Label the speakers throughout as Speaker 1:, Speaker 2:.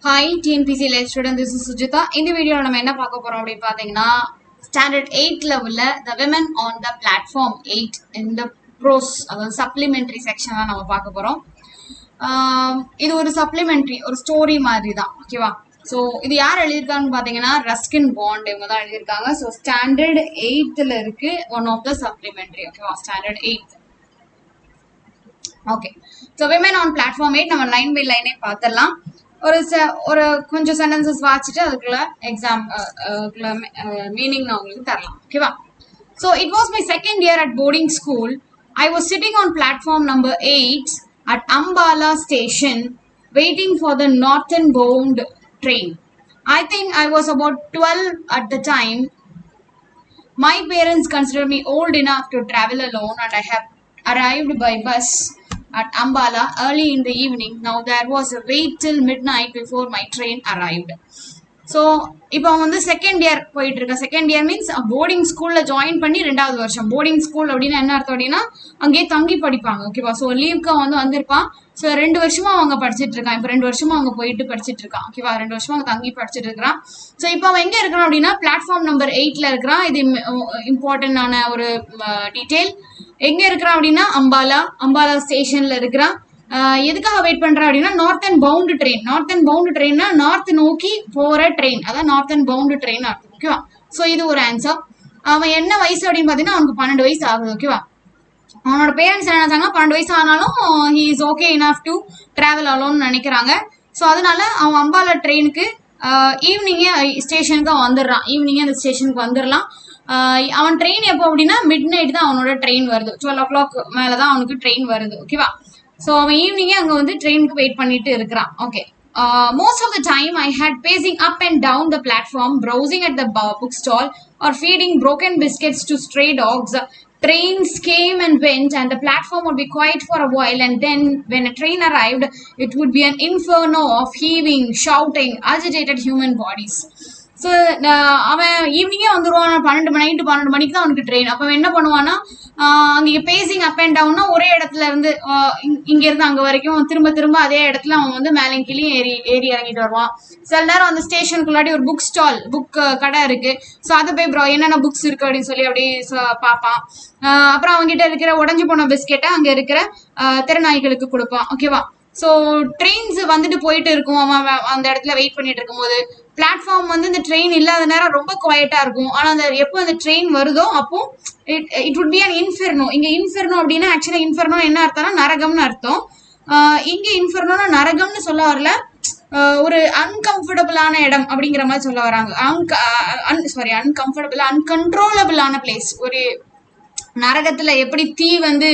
Speaker 1: Hi TNPC Live student, this is Sujita. In the video நம்ம என்ன பார்க்க போறோம் அப்படி பாத்தீங்கன்னா ஸ்டாண்டர்ட் 8 லெவல்ல the women on the platform 8 in the prose அதாவது supplementary section தான் நம்ம பார்க்க போறோம். இது ஒரு supplementary ஒரு ஸ்டோரி மாதிரி தான், ஓகேவா? ஸோ இது யார் எழுதியிருக்காங்கன்னு பார்த்தீங்கன்னா ரஸ்கின் பாண்ட் இவங்க தான் எழுதியிருக்காங்க. ஸோ ஸ்டாண்டர்ட் 8ல இருக்கு ஒன் ஆஃப் த சப்ளிமெண்ட்ரி, ஓகேவா? Standard 8. Okay, so women on platform 8 நம்ம லைன் பை லைனே பார்த்துடலாம். ஒரு கொஞ்சம் சென்டென்சஸ் வாசிச்சுட்டு அதுக்குள்ள எக்ஸாம் மீனிங் நான் உங்களுக்கு தரலாம், ஓகேவா? So it was my second year at boarding school. I was sitting on platform number 8 at Ambala station waiting for the northern bound train. I think I was about 12 at the time. My parents considered me old enough to travel alone and I have arrived by bus at Ambala early in the evening. Now there was a wait till midnight before my train arrived. So இப்போ அவங்க வந்து second year போயிட்டு இருக்கா. Second year means boarding ஸ்கூலில் join பண்ணி 2வது வருஷம். Boarding school அப்படின்னா என்ன அர்த்தம் அப்படின்னா அங்கேயே தங்கி படிப்பாங்க, ஓகேவா? ஸோ லீவுக்கு அவன் வந்திருப்பான். ஸோ 2 வருஷமா அவங்க படிச்சுட்டு இருக்கான். இப்போ 2 வருஷமா அவங்க போயிட்டு படிச்சுட்டு இருக்கான், ஓகேவா? 2 வருஷமா அவங்க தங்கி படிச்சுட்டு இருக்கிறான். ஸோ இப்போ அவன் எங்கே இருக்கிறான் அப்படின்னா பிளாட்ஃபார்ம் நம்பர் 8ல இருக்கிறான். இது இம்பார்ட்டன்டான ஒரு டீட்டெயில். எங்கே இருக்கிறான் அப்படின்னா அம்பாலா ஸ்டேஷன்ல இருக்கிறான். எதுக்காக வெயிட் பண்றா அப்படின்னா northern bound train. Northern bound ட்ரெயின்னா நார்த் நோக்கி போற ட்ரெயின், அதான் நார்த்தன் பவுண்டு ட்ரெயின் அர்த்தம், ஓகேவா? ஸோ இது ஒரு ஆன்சர். அவன் என்ன வயசு அப்படின்னு பார்த்தீங்கன்னா அவனுக்கு 12 வயசு ஆகுது, ஓகேவா? அவனோட பேரண்ட்ஸ் என்ன நினைச்சாங்க, 12 வயசு ஆனாலும் he is okay enough to travel அலோன்னு நினைக்கிறாங்க. ஸோ அதனால அவன் அம்பாலா ட்ரெயினுக்கு ஈவினிங்கே ஸ்டேஷனுக்கு அவன் வந்துடுறான். ஈவினிங்கே அந்த ஸ்டேஷனுக்கு வந்துடலாம். அவன் ட்ரெயின் எப்போ அப்படின்னா மிட் நைட் தான் அவனோட ட்ரெயின் வருது. 12 o'clock மேலே தான் அவனுக்கு ட்ரெயின் வருது, ஓகேவா? ஸோ அவன் ஈவினிங்கே அங்கே வந்து ட்ரெயினுக்கு வெயிட் பண்ணிட்டு இருக்கிறான். Okay, most of the time I had pacing up and down the platform, browsing at the book stall or feeding broken biscuits to stray dogs. Trains came and went and the platform would be quiet for a while, and then when a train arrived it would be an inferno of heaving, shouting, agitated human bodies. So அவன் ஈவினிங்கே வந்துடுவான். 12 மணிக்கு தான் அவனுக்கு train. அப்போ அவன் என்ன பண்ணுவான்னா அங்கே பேசிங் அப் அண்ட் டவுன்னா ஒரே இடத்துல இருந்து இங்கேருந்து அங்கே வரைக்கும் திரும்ப அதே இடத்துல அவன் வந்து மேலே கீழே ஏறி இறங்கிட்டு வருவான். சில நேரம் அந்த ஸ்டேஷனுக்குள்ளாடி ஒரு புக் ஸ்டால், புக் கடை இருக்கு. ஸோ அதை போய் என்னென்ன புக்ஸ் இருக்கு அப்படின்னு சொல்லி அப்படி பார்ப்பான். அப்புறம் அவங்ககிட்ட இருக்கிற உடஞ்சி போன பிஸ்கெட்டை அங்கே இருக்கிற திறனாய்களுக்கு கொடுப்பான், ஓகேவா? ஸோ ட்ரெயின்ஸ் வந்துட்டு போயிட்டு இருக்கும். அவன் அந்த இடத்துல வெயிட் பண்ணிட்டு இருக்கும்போது பிளாட்ஃபார்ம் வந்து இந்த ட்ரெயின் இல்லாத நேரம் ரொம்ப குவைட்டா இருக்கும். ஆனால் அந்த எப்போ அந்த ட்ரெயின் வருதோ அப்போ it would be an Inferno. இங்கே இன்ஃபெர்னோ அப்படின்னா ஆக்சுவலாக இன்ஃபெர்னோ என்ன அர்த்தம்னா நரகம்னு அர்த்தம். இங்கே இன்ஃபெர்னோனா நரகம்னு சொல்ல வரல, ஒரு அன்கம்ஃபர்டபுளான இடம் அப்படிங்கிற மாதிரி சொல்ல வராங்க. அன்கண்ட்ரோலபிளான பிளேஸ். ஒரு நரகத்துல எப்படி தீ வந்து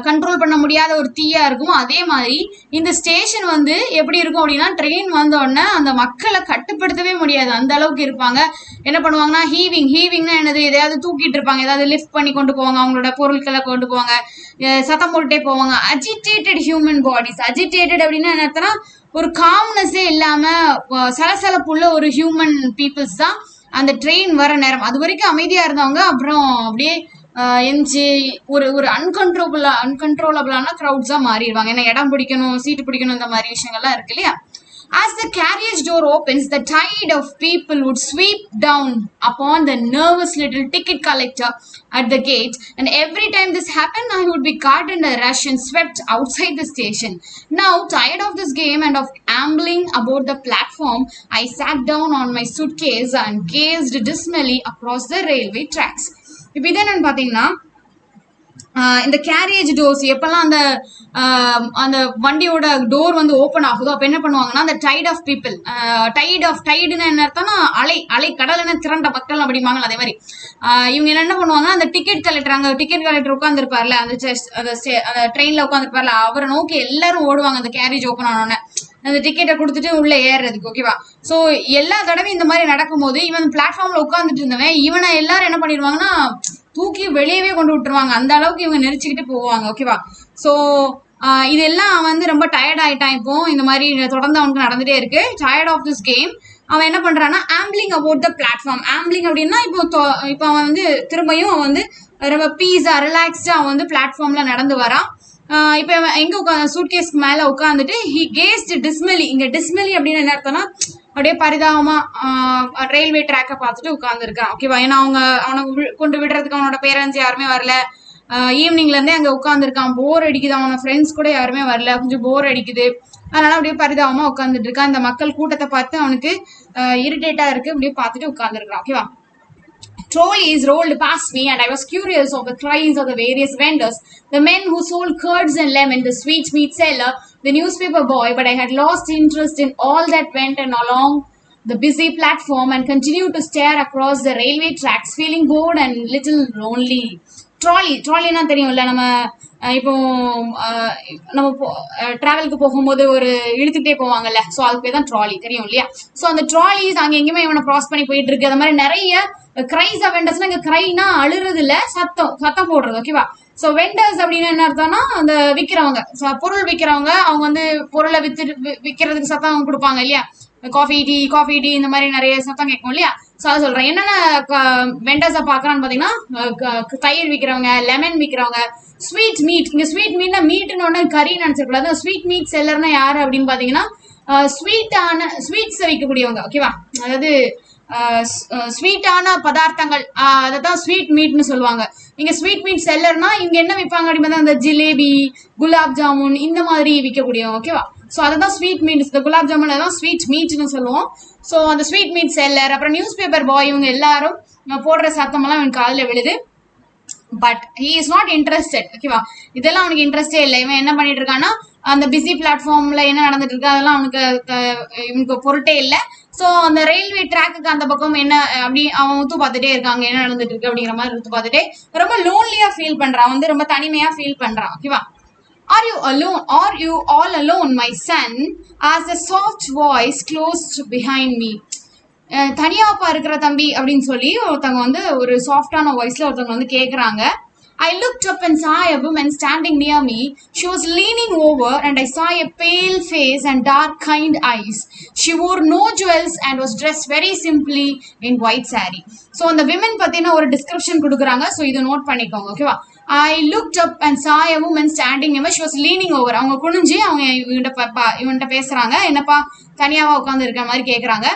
Speaker 1: கண்ட்ரோல் பண்ண முடியாத ஒரு தீயா இருக்கும், அதே மாதிரி இந்த ஸ்டேஷன் வந்து எப்படி இருக்கும் அப்படின்னா ட்ரெயின் வந்த உடனே அந்த மக்களை கட்டுப்படுத்தவே முடியாது, அந்த அளவுக்கு இருப்பாங்க. என்ன பண்ணுவாங்கன்னா ஹீவிங்னா என்னது, எதையாவது தூக்கிட்டு இருப்பாங்க, ஏதாவது லிஃப்ட் பண்ணி கொண்டு போவாங்க, அவங்களோட பொருட்களை கொண்டு போவாங்க, சத்தம் போட்டுட்டே போவாங்க. Agitated human bodies. அஜிடேட்டட் அப்படின்னா என்ன அர்த்தம்னா ஒரு காம்னஸே இல்லாம சலசலப்புள்ள ஒரு ஹியூமன் பீப்புள்ஸ் தான் அந்த ட்ரெயின் வர நேரம். அது வரைக்கும் அமைதியா இருந்தவங்க அப்புறம் அப்படியே ஒரு அன்கண்ட்ரோலபிளான க்ரௌட்ஸா மாறிடுவாங்க. ஏன்னா இடம் பிடிக்கணும், சீட்டு பிடிக்கணும், இந்த மாதிரி விஷயங்கள்லாம் இருக்கு இல்லையா? As the carriage door opens, the tide of people would sweep down upon the nervous little ticket collector at the gate, and every time this happened, I would be caught in a rush and swept outside the station. Now, tired of this game and of ambling about the platform, I sat down on my suitcase and gazed dismally across the railway tracks. இப்போ இது என்னன்னு பார்த்தீங்கன்னா இந்த carriage doors எப்பெல்லாம் அந்த வண்டியோட door வந்து open ஆகுதோ அப்போ என்ன பண்ணுவாங்கன்னா அந்த டைட் ஆஃப் பீப்புள், டைடுன்னு என்ன அர்த்தம்னா அலை கடலுன்னு திரண்ட மக்கள் அப்படிம்பாங்க. அதே மாதிரி இவங்க என்ன பண்ணுவாங்கன்னா அந்த டிக்கெட் கலெக்டர் உட்காந்துருப்பார்ல, அந்த ட்ரெயினில் உட்காந்துருப்பார்ல, அவரை நோக்கி எல்லாரும் ஓடுவாங்க அந்த கேரியேஜ் ஓப்பன் ஆனோடனே அந்த டிக்கெட்டை கொடுத்துட்டு உள்ள ஏறுறதுக்கு, ஓகேவா? ஸோ எல்லா தடவையும் இந்த மாதிரி நடக்கும்போது இவன் பிளாட்ஃபார்ம்ல உட்காந்துட்டு இருந்தவன் இவனை எல்லாரும் என்ன பண்ணிடுவாங்கன்னா தூக்கி வெளியவே கொண்டு விட்டுருவாங்க. அந்த அளவுக்கு இவங்க நெரிச்சுக்கிட்டு போவாங்க, ஓகேவா? ஸோ இதெல்லாம் அவன் வந்து ரொம்ப டயர்ட் ஆயிட்டான். இப்போ இந்த மாதிரி தொடர்ந்து அவனுக்கு நடந்துட்டே இருக்கு. டயர்ட் ஆஃப் திஸ் கேம் அவன் என்ன பண்றான்னா ஆம்பிளிங் அபவுட் த பிளாட்ஃபார்ம். ஆம்பிளிங் அப்படின்னா இப்போ அவன் வந்து திரும்பியும் அவன் வந்து ரொம்ப பீஸா ரிலாக்ஸ்டா அவன் வந்து பிளாட்ஃபார்ம்ல நடந்து வரான். இப்போ எங்க உட்காந்து சூட்கேஸ்க்கு மேல உட்காந்துட்டு ஹி கேஸ்ட் டிஸ்மெலி. இங்க டிஸ்மெலி அப்படின்னு என்ன அர்த்தம்னா அப்படியே பரிதாபமா ரயில்வே ட்ராக்கை பார்த்துட்டு உட்காந்துருக்கான். ஓகேவா? ஏன்னா அவனை கொண்டு விடுறதுக்கு அவனோட பேரண்ட்ஸ் யாருமே வரல. ஈவினிங்ல இருந்தே அங்க உட்காந்துருக்கான். போர் அடிக்குது. அவனோட ஃப்ரெண்ட்ஸ் கூட யாருமே வரல. கொஞ்சம் போர் அடிக்குது. அதனால அப்படியே பரிதாபமா உட்காந்துட்டு இருக்கான். இந்த மக்கள் கூட்டத்தை பார்த்து அவனுக்கு இரிட்டேட்டா இருக்கு. அப்படியே பார்த்துட்டு உட்காந்துருக்கான். ஓகேவா? Trolleys rolled past me, and I was curious of the cries of the various vendors. The men who sold curds and lemon, the sweetmeat seller, the newspaper boy, but I had lost interest in all that went and along the busy platform and continued to stare across the railway tracks, feeling bored and little lonely. ட்ராலினா தெரியும்ல, இப்போ நம்ம டிராவலுக்கு போகும்போது ஒரு இழுத்துக்கிட்டே போவாங்கல்ல, so அதுக்கு பேர் தான் ட்ராலி. தெரியும் இல்லையா? ஸோ அந்த ட்ராலிஸ் அங்கே எங்கேயுமே இவனை கிராஸ் பண்ணி போயிட்டு இருக்கு. அந்த மாதிரி நிறைய கிரைஸ் ஆஃப் வெண்டர்ஸ்னா, இங்கே கிரைனா அழுறது இல்லை, சத்தம் போடுறது. ஓகேவா? ஸோ வெண்டர்ஸ் அப்படின்னு என்ன அர்த்தம்னா அந்த விற்கிறவங்க, பொருள் விற்கிறவங்க. அவங்க வந்து பொருளை விற்கிறதுக்கு சத்தம் கொடுப்பாங்க இல்லையா? காஃபி டீ இந்த மாதிரி நிறைய சத்தம் கேட்கும் இல்லையா? ஸோ அதை சொல்றேன். என்னென்ன வெண்டர்ஸை பார்க்கறான்னு பார்த்தீங்கன்னா, தயிர் விற்கிறவங்க, லெமன் விற்கிறவங்க, ஸ்வீட் மீட். இங்கே ஸ்வீட் மீட்னா மீட்னு ஒன்று கறி நினைச்சிருக்கூடாது. ஸ்வீட் மீட் செல்லர்னா யாரு அப்படின்னு பார்த்தீங்கன்னா, ஸ்வீட்ஸை விற்கக்கூடியவங்க. ஓகேவா? அதாவது ஸ்வீட்டான பதார்த்தங்கள், அதான் ஸ்வீட் மீட்னு சொல்லுவாங்க. இங்க ஸ்வீட் மீட் செல்லர்னா இங்க என்ன விற்பாங்க அப்படின்னு அந்த ஜிலேபி, குலாப் ஜாமுன் இந்த மாதிரி விற்கக்கூடியவங்க. ஓகேவா? ஸோ அதுதான் ஸ்வீட் மீட். இந்த குலாப் ஜாமுன் தான் ஸ்வீட் மீட்னு சொல்லுவோம். ஸோ அந்த ஸ்வீட் மீட் செல்லர், அப்புறம் நியூஸ் பேப்பர் பாய், இவங்க எல்லாரும் போடுற சத்தமெல்லாம் இவன் காலில் விழுது. But he is not interested. ஓகேவா? இதெல்லாம் அவனுக்கு இன்ட்ரெஸ்டே இல்லை. இவன் என்ன பண்ணிட்டு இருக்கான்னா, அந்த பிஸி பிளாட்ஃபார்ம்ல என்ன நடந்துட்டு இருக்கு அதெல்லாம் இவனுக்கு பொருட்டே இல்லை. ஸோ அந்த ரயில்வே ட்ராக்குக்கு அந்த பக்கம் என்ன அப்படி அவன் ஊத்து பார்த்துட்டே இருக்காங்க, என்ன நடந்துட்டு இருக்கு அப்படிங்கிற மாதிரி ஊத்து பார்த்துட்டே ரொம்ப லோன்லியா ஃபீல் பண்றான். வந்து ரொம்ப தனிமையா ஃபீல் பண்றான். ஓகேவா? Are you alone? Are you all alone, my son? As a soft voice closed behind me. தனியாப்பா இருக்கிற தம்பி அப்படின்னு சொல்லி ஒருத்தவங்க வந்து ஒரு சாஃப்டான வாய்ஸ்ல ஒருத்தவங்க வந்து கேட்குறாங்க. I looked up and saw a woman standing near me. She was leaning over and I saw a pale face and dark kind eyes. She wore no jewels and was dressed very simply in white saree. So அந்த women பத்தின ஒரு description கொடுக்குறாங்க. So இதை note பண்ணிக்கோங்க. ஓகேவா? I looked up and saw a woman standing near me. She was leaning over. அவங்க குனிஞ்சு அவங்க இவன்கிட்ட பேசுறாங்க. என்னப்பா தனியாவா உட்காந்து இருக்கிற மாதிரி கேட்குறாங்க.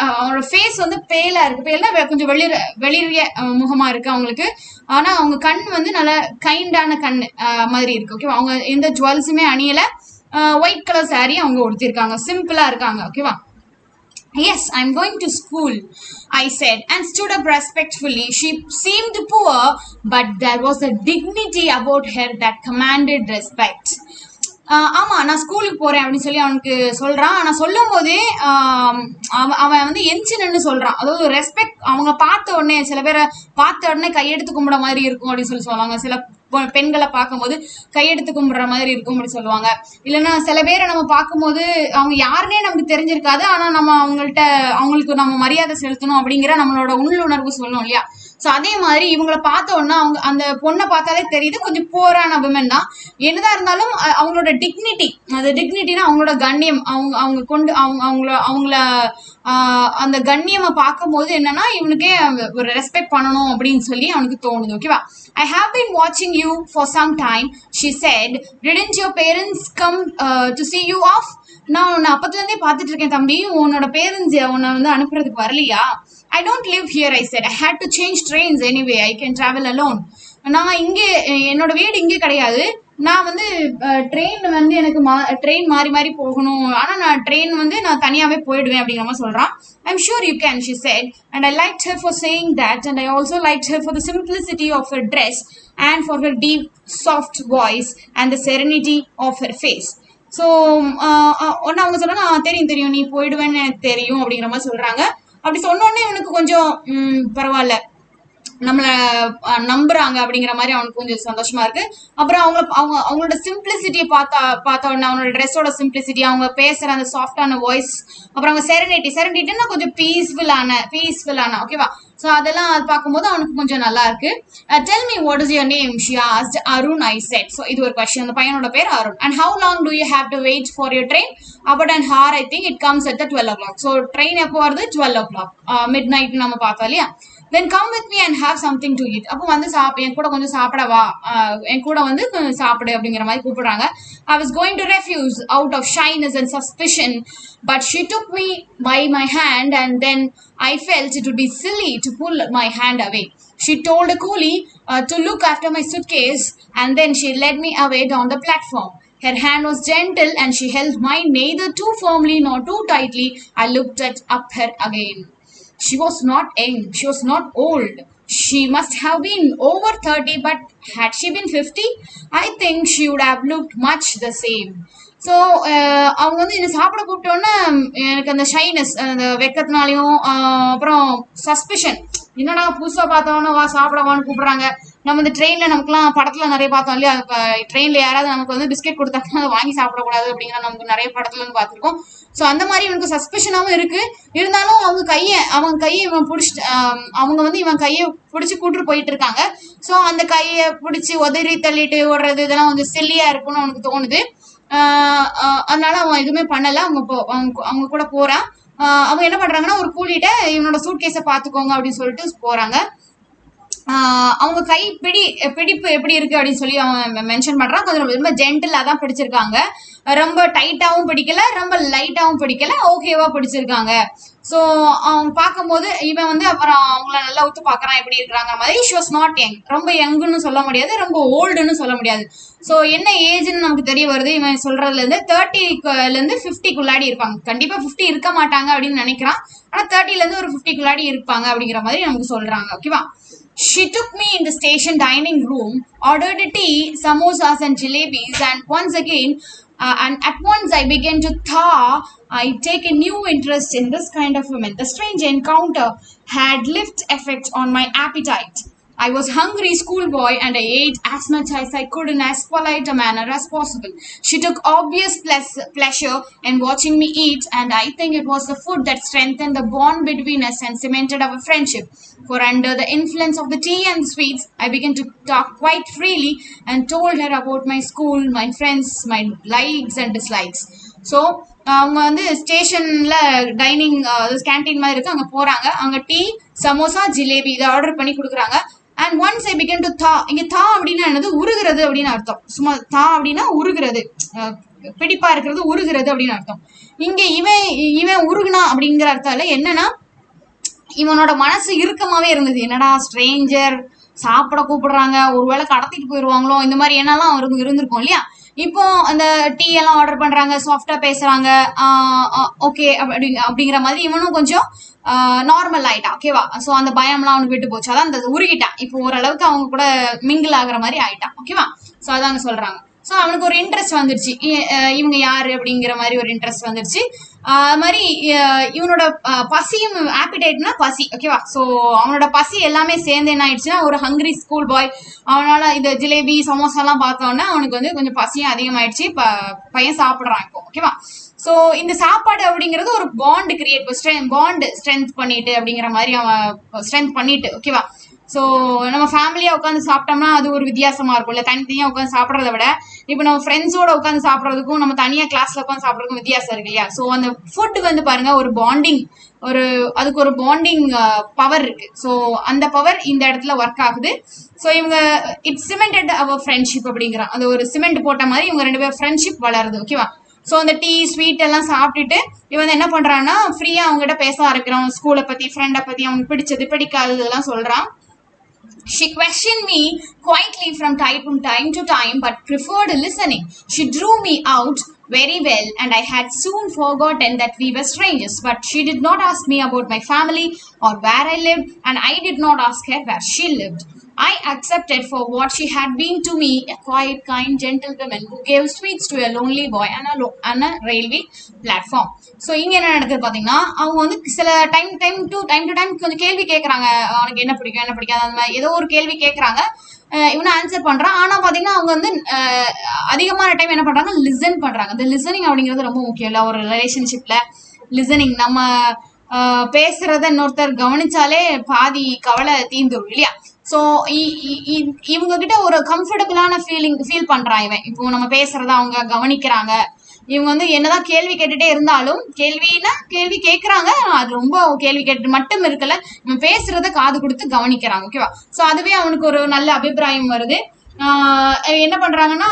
Speaker 1: அவங்களோட ஃபேஸ் வந்து பேலா இருக்கு. பேல்னா கொஞ்சம் வெளிரிய முகமா இருக்கு அவங்களுக்கு. ஆனா அவங்க கண் வந்து நல்ல கைண்டான கண் மாதிரி இருக்கு. ஓகேவா? அவங்க எந்த ஜுவல்ஸுமே அணியல. ஒயிட் கலர் சாரி அவங்க உடுத்திருக்காங்க. சிம்பிளா இருக்காங்க. ஓகேவா? Yes, I'm going to school, I said, and stood up respectfully. She seemed poor, but there was a dignity about her that commanded respect. ஆமா, நான் ஸ்கூலுக்கு போறேன் அப்படின்னு சொல்லி அவனுக்கு சொல்றான். ஆனா சொல்லும் போதே அவன் வந்து எஞ்சினன்னு சொல்றான். அதாவது ரெஸ்பெக்ட். அவங்க பார்த்த உடனே, சில பேரை பார்த்த உடனே கையெடுத்து கும்பிட மாதிரி இருக்கும் அப்படின்னு சொல்லி சொல்லுவாங்க. சில பெண்களை பார்க்கும்போது கையெடுத்து கும்பிடுற மாதிரி இருக்கும் அப்படின்னு சொல்லுவாங்க. இல்லைன்னா சில பேரை நம்ம பார்க்கும்போது அவங்க யாருன்னே நமக்கு தெரிஞ்சிருக்காது. ஆனா நம்ம அவங்களுக்கு நம்ம மரியாதை செலுத்தணும் அப்படிங்கிற நம்மளோட உள்ளுணர்வு சொல்லணும் இல்லையா? ஸோ அதே மாதிரி இவங்களை பார்த்த உடனே அவங்க அந்த பொண்ணை பார்த்தாலே தெரியுது கொஞ்சம் போரான விமன் தான். என்னதான் இருந்தாலும் அவங்களோட டிக்னிட்டி, அந்த டிக்னிட்டினா அவங்களோட கண்ணியம், அவங்கள அந்த கண்ணியமை பார்க்கும் போது என்னன்னா இவனுக்கே ஒரு ரெஸ்பெக்ட் பண்ணணும் அப்படின்னு சொல்லி அவனுக்கு தோணுது. ஓகேவா? I have been watching you for some time, she said. Didn't your parents come to see you off? நான் உன்னை அப்பத்துலேருந்தே பார்த்துட்டு இருக்கேன் தம்பி. உன்னோட பேரண்ட்ஸ் உன்னை வந்து அனுப்புறதுக்கு வரலையா? I don't live here, I said. I had to change trains anyway. I can travel alone. நான் இங்கே என்னோட வீடு இங்கே கிடையாது. நான் வந்து ட்ரெயின் வந்து எனக்கு ட்ரெயின் மாறி மாறி போகணும். ஆனால் நான் ட்ரெயின் வந்து நான் தனியாகவே போயிடுவேன் அப்படிங்கிற மாதிரி சொல்கிறான். I'm sure you can, she said. And I liked her for saying that. And I also liked her for the simplicity of her dress and for her deep, soft voice and the serenity of her face. So ஒன்று அவங்க சொல்கிறாங்க, தெரியும் நீ போயிடுவேன்னு எனக்கு தெரியும் அப்படிங்கிற மாதிரி சொல்கிறாங்க. அப்படி சொன்னோடனே இவனுக்கு கொஞ்சம் பரவாயில்ல, நம்மளை நம்புறாங்க அப்படிங்கிற மாதிரி அவனுக்கு கொஞ்சம் சந்தோஷமா இருக்கு. அப்புறம் அவங்களோட சிம்பிளிசிட்டியை பார்த்த உடனே அவனோட ட்ரெஸ்ஸோட சிம்பிளிசிட்டி, அவங்க பேசுற அந்த சாஃப்டான வாய்ஸ், அப்புறம் அவங்க செரனிட்டின்னா கொஞ்சம் பீஸ்ஃபுல்லான ஓகேவா? ஸோ அதெல்லாம் பார்க்கும்போது அவனுக்கு கொஞ்சம் நல்லா இருக்கு. Tell me, what is your name? She asked. Arun, I said. So இது ஒரு கொஸ்டின். அந்த பையனோட பேர் Arun. And how long do you have to wait for your train? About an hour, I think. It comes at the 12 o'clock. So train எப்போ வருது? 12 o'clock. Midnight நம்ம பார்த்தோம் இல்லையா? then come with me and have something to eat. அப்போ வந்து என் கூட கொஞ்சம் சாப்பிடவா, என் கூட வந்து சாப்பிடு அப்படிங்கிற மாதிரி கூப்பிடுறாங்க. I was going to refuse out of shyness and suspicion, but she took me by my hand and then I felt it would be silly to pull my hand away. She told a coolie to look after my suitcase and then she led me away down the platform. Her hand was gentle and she held mine neither too firmly nor too tightly. I looked up her again. She was not young, she was not old. She must have been over 30, but had she been 50, I think she would have looked much the same. So அவங்க வந்து என்னை சாப்பிட கூப்பிட்டோன்னே எனக்கு அந்த shyness, அந்த வெக்கத்தினாலையும் அப்புறம் suspicion, என்னடா புதுசாக பார்த்தோன்னா வா சாப்பிடவான்னு கூப்பிட்றாங்க. நம்ம இந்த ட்ரெயினில் நமக்குலாம் படத்தில் நிறைய பார்த்தோம் இல்லையா, ட்ரெயினில் யாராவது நமக்கு வந்து பிஸ்கெட் கொடுத்தாங்கன்னா அதை வாங்கி சாப்பிடக்கூடாது அப்படிங்கிற நமக்கு நிறைய படத்துல இருந்து பார்த்துருக்கோம். ஸோ அந்த மாதிரி இவனுக்கு சஸ்பிஷனாகவும் இருக்கு. இருந்தாலும் அவன் கையை இவன் பிடிச்சிட்டு, அவங்க வந்து இவன் கையை பிடிச்சி கூட்டிட்டு போயிட்டு இருக்காங்க. ஸோ அந்த கையை பிடிச்சி உதறி தள்ளிட்டு ஓடுறது இதெல்லாம் கொஞ்சம் சில்லியா இருக்கும்னு அவனுக்கு தோணுது. அதனால அவன் எதுவுமே பண்ணல. அவங்க கூட போறான். அவங்க என்ன பண்றாங்கன்னா, ஒரு கூலிட்ட இவனோட சூட்கேஸை பாத்துக்கோங்க அப்படின்னு சொல்லிட்டு போறாங்க. அவங்க கை பிடிப்பு எப்படி இருக்கு அப்படின்னு சொல்லி அவன் மென்ஷன் பண்றான். கொஞ்சம் ரொம்ப ஜென்டிலா தான் பிடிச்சிருக்காங்க. ரொம்ப டைட்டாவும் பிடிக்கல, ரொம்ப லைட்டாவும் பிடிக்கல, ஓகேவா பிடிச்சிருக்காங்க. ஸோ அவங்க பார்க்கும்போது இவன் வந்து அப்புறம் அவங்கள நல்லா ஒத்து பார்க்கறான் எப்படி இருக்கிறாங்க மாதிரி. ஷி வாஸ் நாட் யங், ரொம்ப யங்குன்னு சொல்ல முடியாது, ரொம்ப ஓல்டுன்னு சொல்ல முடியாது. ஸோ என்ன ஏஜ்ன்னு நமக்கு தெரிய வருது இவன் சொல்றதுல இருந்து. 30லேருந்து 50க்குள்ளாடி இருப்பாங்க. கண்டிப்பா 50 இருக்க மாட்டாங்க அப்படின்னு நினைக்கிறான். ஆனா 30லேருந்து ஒரு 50க்குள்ளாடி இருப்பாங்க அப்படிங்கிற மாதிரி நமக்கு சொல்றாங்க. ஓகேவா? She took me in the station dining room, ordered a tea, samosas and jalebis, and at once I began to thaw. I take a new interest in this kind of women. The strange encounter had little effect on my appetite. I was hungry schoolboy and I ate as much as I could in as polite a manner as possible. She took obvious pleasure in watching me eat, and I think it was the food that strengthened the bond between us and cemented our friendship. For under the influence of the tea and sweets, I began to talk quite freely and told her about my school, my friends, my likes and dislikes. So அவங்க வந்து ஸ்டேஷன்ல dining canteen மாதிரி இருக்கு, அங்க போறாங்க. அங்க tea, samosa, jalebi இதை order பண்ணி கொடுக்குறாங்க. And once I begin to தா. இங்க தா அப்படின்னா என்னது? உருகிறது அப்படின்னு அர்த்தம். சும்மா தா அப்படின்னா உருகிறது, பிடிப்பா இருக்கிறது, உருகிறது அப்படின்னு அர்த்தம். இங்க இவன் உருகுனா அப்படிங்கிற அர்த்தம் இல்லை. என்னன்னா, இவனோட மனசு இறுக்கமாவே இருந்தது. என்னடா ஸ்ட்ரேஞ்சர் சாப்பிட கூப்பிடுறாங்க, ஒருவேளை கடத்திட்டு போயிடுவாங்களோ, இந்த மாதிரி என்னெல்லாம் அவருக்கு இருந்திருக்கும் இல்லையா. இப்போ அந்த டீ எல்லாம் ஆர்டர் பண்றாங்க, சாஃப்டா பேசுறாங்க, ஓகே அப்படிங்கிற மாதிரி இவனும் கொஞ்சம் நார்மல் ஆயிட்டான். ஓகேவா? ஸோ அந்த பயம்லாம் அவனுக்கு விட்டு போச்சு. அதான் அந்த உருகிட்டான். இப்போ ஓரளவுக்கு அவங்க கூட மிங்கிள் ஆகுற மாதிரி ஆயிட்டான். ஓகேவா? ஸோ அதாங்க சொல்றாங்க. ஸோ அவனுக்கு ஒரு இன்ட்ரெஸ்ட் வந்துருச்சு, இவங்க யாரு அப்படிங்கிற மாதிரி ஒரு இன்ட்ரெஸ்ட் வந்துருச்சு. அது மாதிரி இவனோட பசியும், ஆப்பிடைட்னா பசி. ஓகேவா? ஸோ அவனோட பசி எல்லாமே சேர்ந்து என்ன ஆயிடுச்சுன்னா, ஒரு ஹங்கிரி ஸ்கூல் பாய் அவனால இந்த ஜிலேபி சமோசாலாம் பார்த்தோன்னா அவனுக்கு வந்து கொஞ்சம் பசியும் அதிகமாயிடுச்சு. பையன் சாப்பிட்றான் இப்போ. ஓகேவா? ஸோ இந்த சாப்பாடு அப்படிங்கிறது ஒரு பாண்ட் கிரியேட், பாண்ட் ஸ்ட்ரென்த் பண்ணிட்டு அப்படிங்கிற மாதிரி அவன் ஸ்ட்ரென்த் பண்ணிட்டு. ஓகேவா? ஸோ நம்ம ஃபேமிலியா உட்காந்து சாப்பிட்டோம்னா அது ஒரு வித்தியாசமா இருக்கும்ல. தனித்தனியா உட்காந்து சாப்பிட்றத விட இப்போ நம்ம ஃப்ரெண்ட்ஸோட உட்காந்து சாப்பிட்றதுக்கும் நம்ம தனியா கிளாஸ்ல உட்காந்து சாப்பிட்றதுக்கும் வித்தியாசம் இருக்கு இல்லையா. ஸோ அந்த ஃபுட் வந்து பாருங்க, ஒரு பாண்டிங், அதுக்கு ஒரு பாண்டிங் பவர் இருக்கு. ஸோ அந்த பவர் இந்த இடத்துல ஒர்க் ஆகுது. ஸோ இவங்க இட்ஸ் சிமெண்டட் அவர் ஃப்ரெண்ட்ஷிப் அப்படிங்கிறான். அது ஒரு சிமெண்ட் போட்ட மாதிரி இவங்க 2 பேர் ஃப்ரெண்ட்ஷிப் வளருது. ஓகேவா? ஸோ அந்த டீ ஸ்வீட் எல்லாம் சாப்பிட்டுட்டு இவன் என்ன பண்றான்னா, ஃப்ரீயா அவங்ககிட்ட பேச ஆரம்பிக்கிறான். ஸ்கூலை பத்தி, ஃப்ரெண்டை பத்தி, அவனுக்கு பிடிச்சது பிடிக்காதது எல்லாம் சொல்றான். She questioned me quietly from time to time, but preferred listening. She drew me out very well, and I had soon forgotten that we were strangers. But she did not ask me about my family or where I lived, and I did not ask her where she lived. I accepted for what she had been to me, a quiet, kind, gentle woman who gave sweets to a lonely boy on a railway platform. So இங்க என்ன நடக்குது பாத்தீங்கன்னா, அவங்க வந்து சில time to time கொஞ்சம் கேள்வி கேட்கறாங்க. அவனுக்கு என்ன பிடிக்கும், என்ன பிடிக்காது, அந்த மாதிரி ஏதோ ஒரு கேள்வி கேட்கறாங்க. இவனை ஆன்சர் பண்றான். ஆனா பாத்தீங்கன்னா அவங்க வந்து அதிகமான டைம் என்ன பண்றாங்க, லிசன் பண்றாங்க. இந்த லிசனிங் அப்படிங்கிறது ரொம்ப முக்கியம் இல்ல ஒரு ரிலேஷன்ஷிப்ல. லிசனிங், நம்ம பேசுறத இன்னொருத்தர் கவனிச்சாலே பாதி கவலை தீந்துரும் இல்லையா. ஸோ இவங்க கிட்ட ஒரு கம்ஃபர்டபுளான ஃபீல் பண்றான் இவன். இப்போ நம்ம பேசுறத அவங்க கவனிக்கிறாங்க, இவங்க வந்து என்னதான் கேள்வி கேட்டுட்டே இருந்தாலும், கேள்வி கேட்கறாங்க, அது ரொம்ப கேள்வி கேட்டு மட்டும் இருக்கல, இவன் பேசுறத காது கொடுத்து கவனிக்கிறாங்க. ஓகேவா? ஸோ அதுவே அவனுக்கு ஒரு நல்ல அபிப்பிராயம் வருது. என்ன பண்றாங்கன்னா,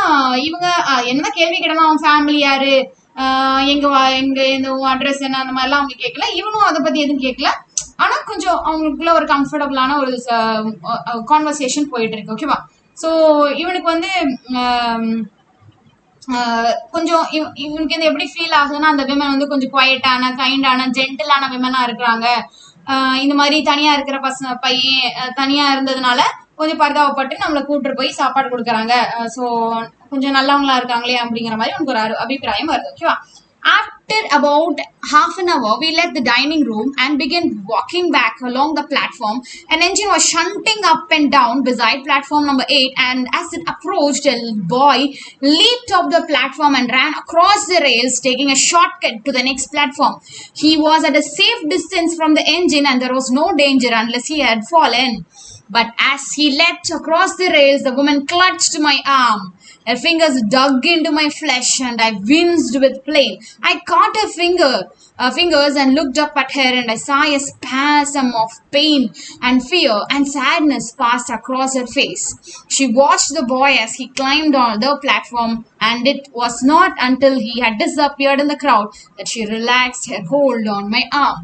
Speaker 1: இவங்க என்னதான் கேள்வி கேட்டாலும் அவன் ஃபேமிலி யாரு, எங்க இந்த அட்ரஸ் என்ன, அந்த மாதிரிலாம் அவங்க கேட்கல. இவனும் அதை பத்தி எதுவும் கேட்கல. ஆனா கொஞ்சம் அவங்களுக்குள்ள ஒரு கம்ஃபர்டபுளான ஒரு கான்வர்சேஷன் போயிட்டு இருக்கு. ஓகேவா? ஸோ இவனுக்கு வந்து கொஞ்சம் இவனுக்கு வந்து எப்படி ஃபீல் ஆகுதுன்னா, அந்த விமன் வந்து கொஞ்சம் குவைட்டான, கைண்டான, ஜென்டிலான விமனா இருக்கிறாங்க. இந்த மாதிரி தனியா இருக்கிற பையன் தனியா இருந்ததுனால கொஞ்சம் பரிதாபப்பட்டு நம்மளை கூப்பிட்டு போய் சாப்பாடு கொடுக்குறாங்க. ஸோ கொஞ்சம் நல்லவங்களா இருக்காங்களே அப்படிங்கிற மாதிரி உனக்கு ஒரு அபிப்பிராயம் வருது. ஓகேவா? After about half an hour, we left the dining room and began walking back along the platform. An engine was shunting up and down beside platform number 8, and as it approached, a boy leaped off the platform and ran across the rails, taking a shortcut to the next platform. He was at a safe distance from the engine, and there was no danger unless he had fallen. But as he leapt across the rails, the woman clutched my arm. Her fingers dug into my flesh and I winced with pain. I caught her fingers and looked up at her, and I saw a spasm of pain and fear and sadness pass across her face. She watched the boy as he climbed on the platform, and it was not until he had disappeared in the crowd that she relaxed her hold on my arm.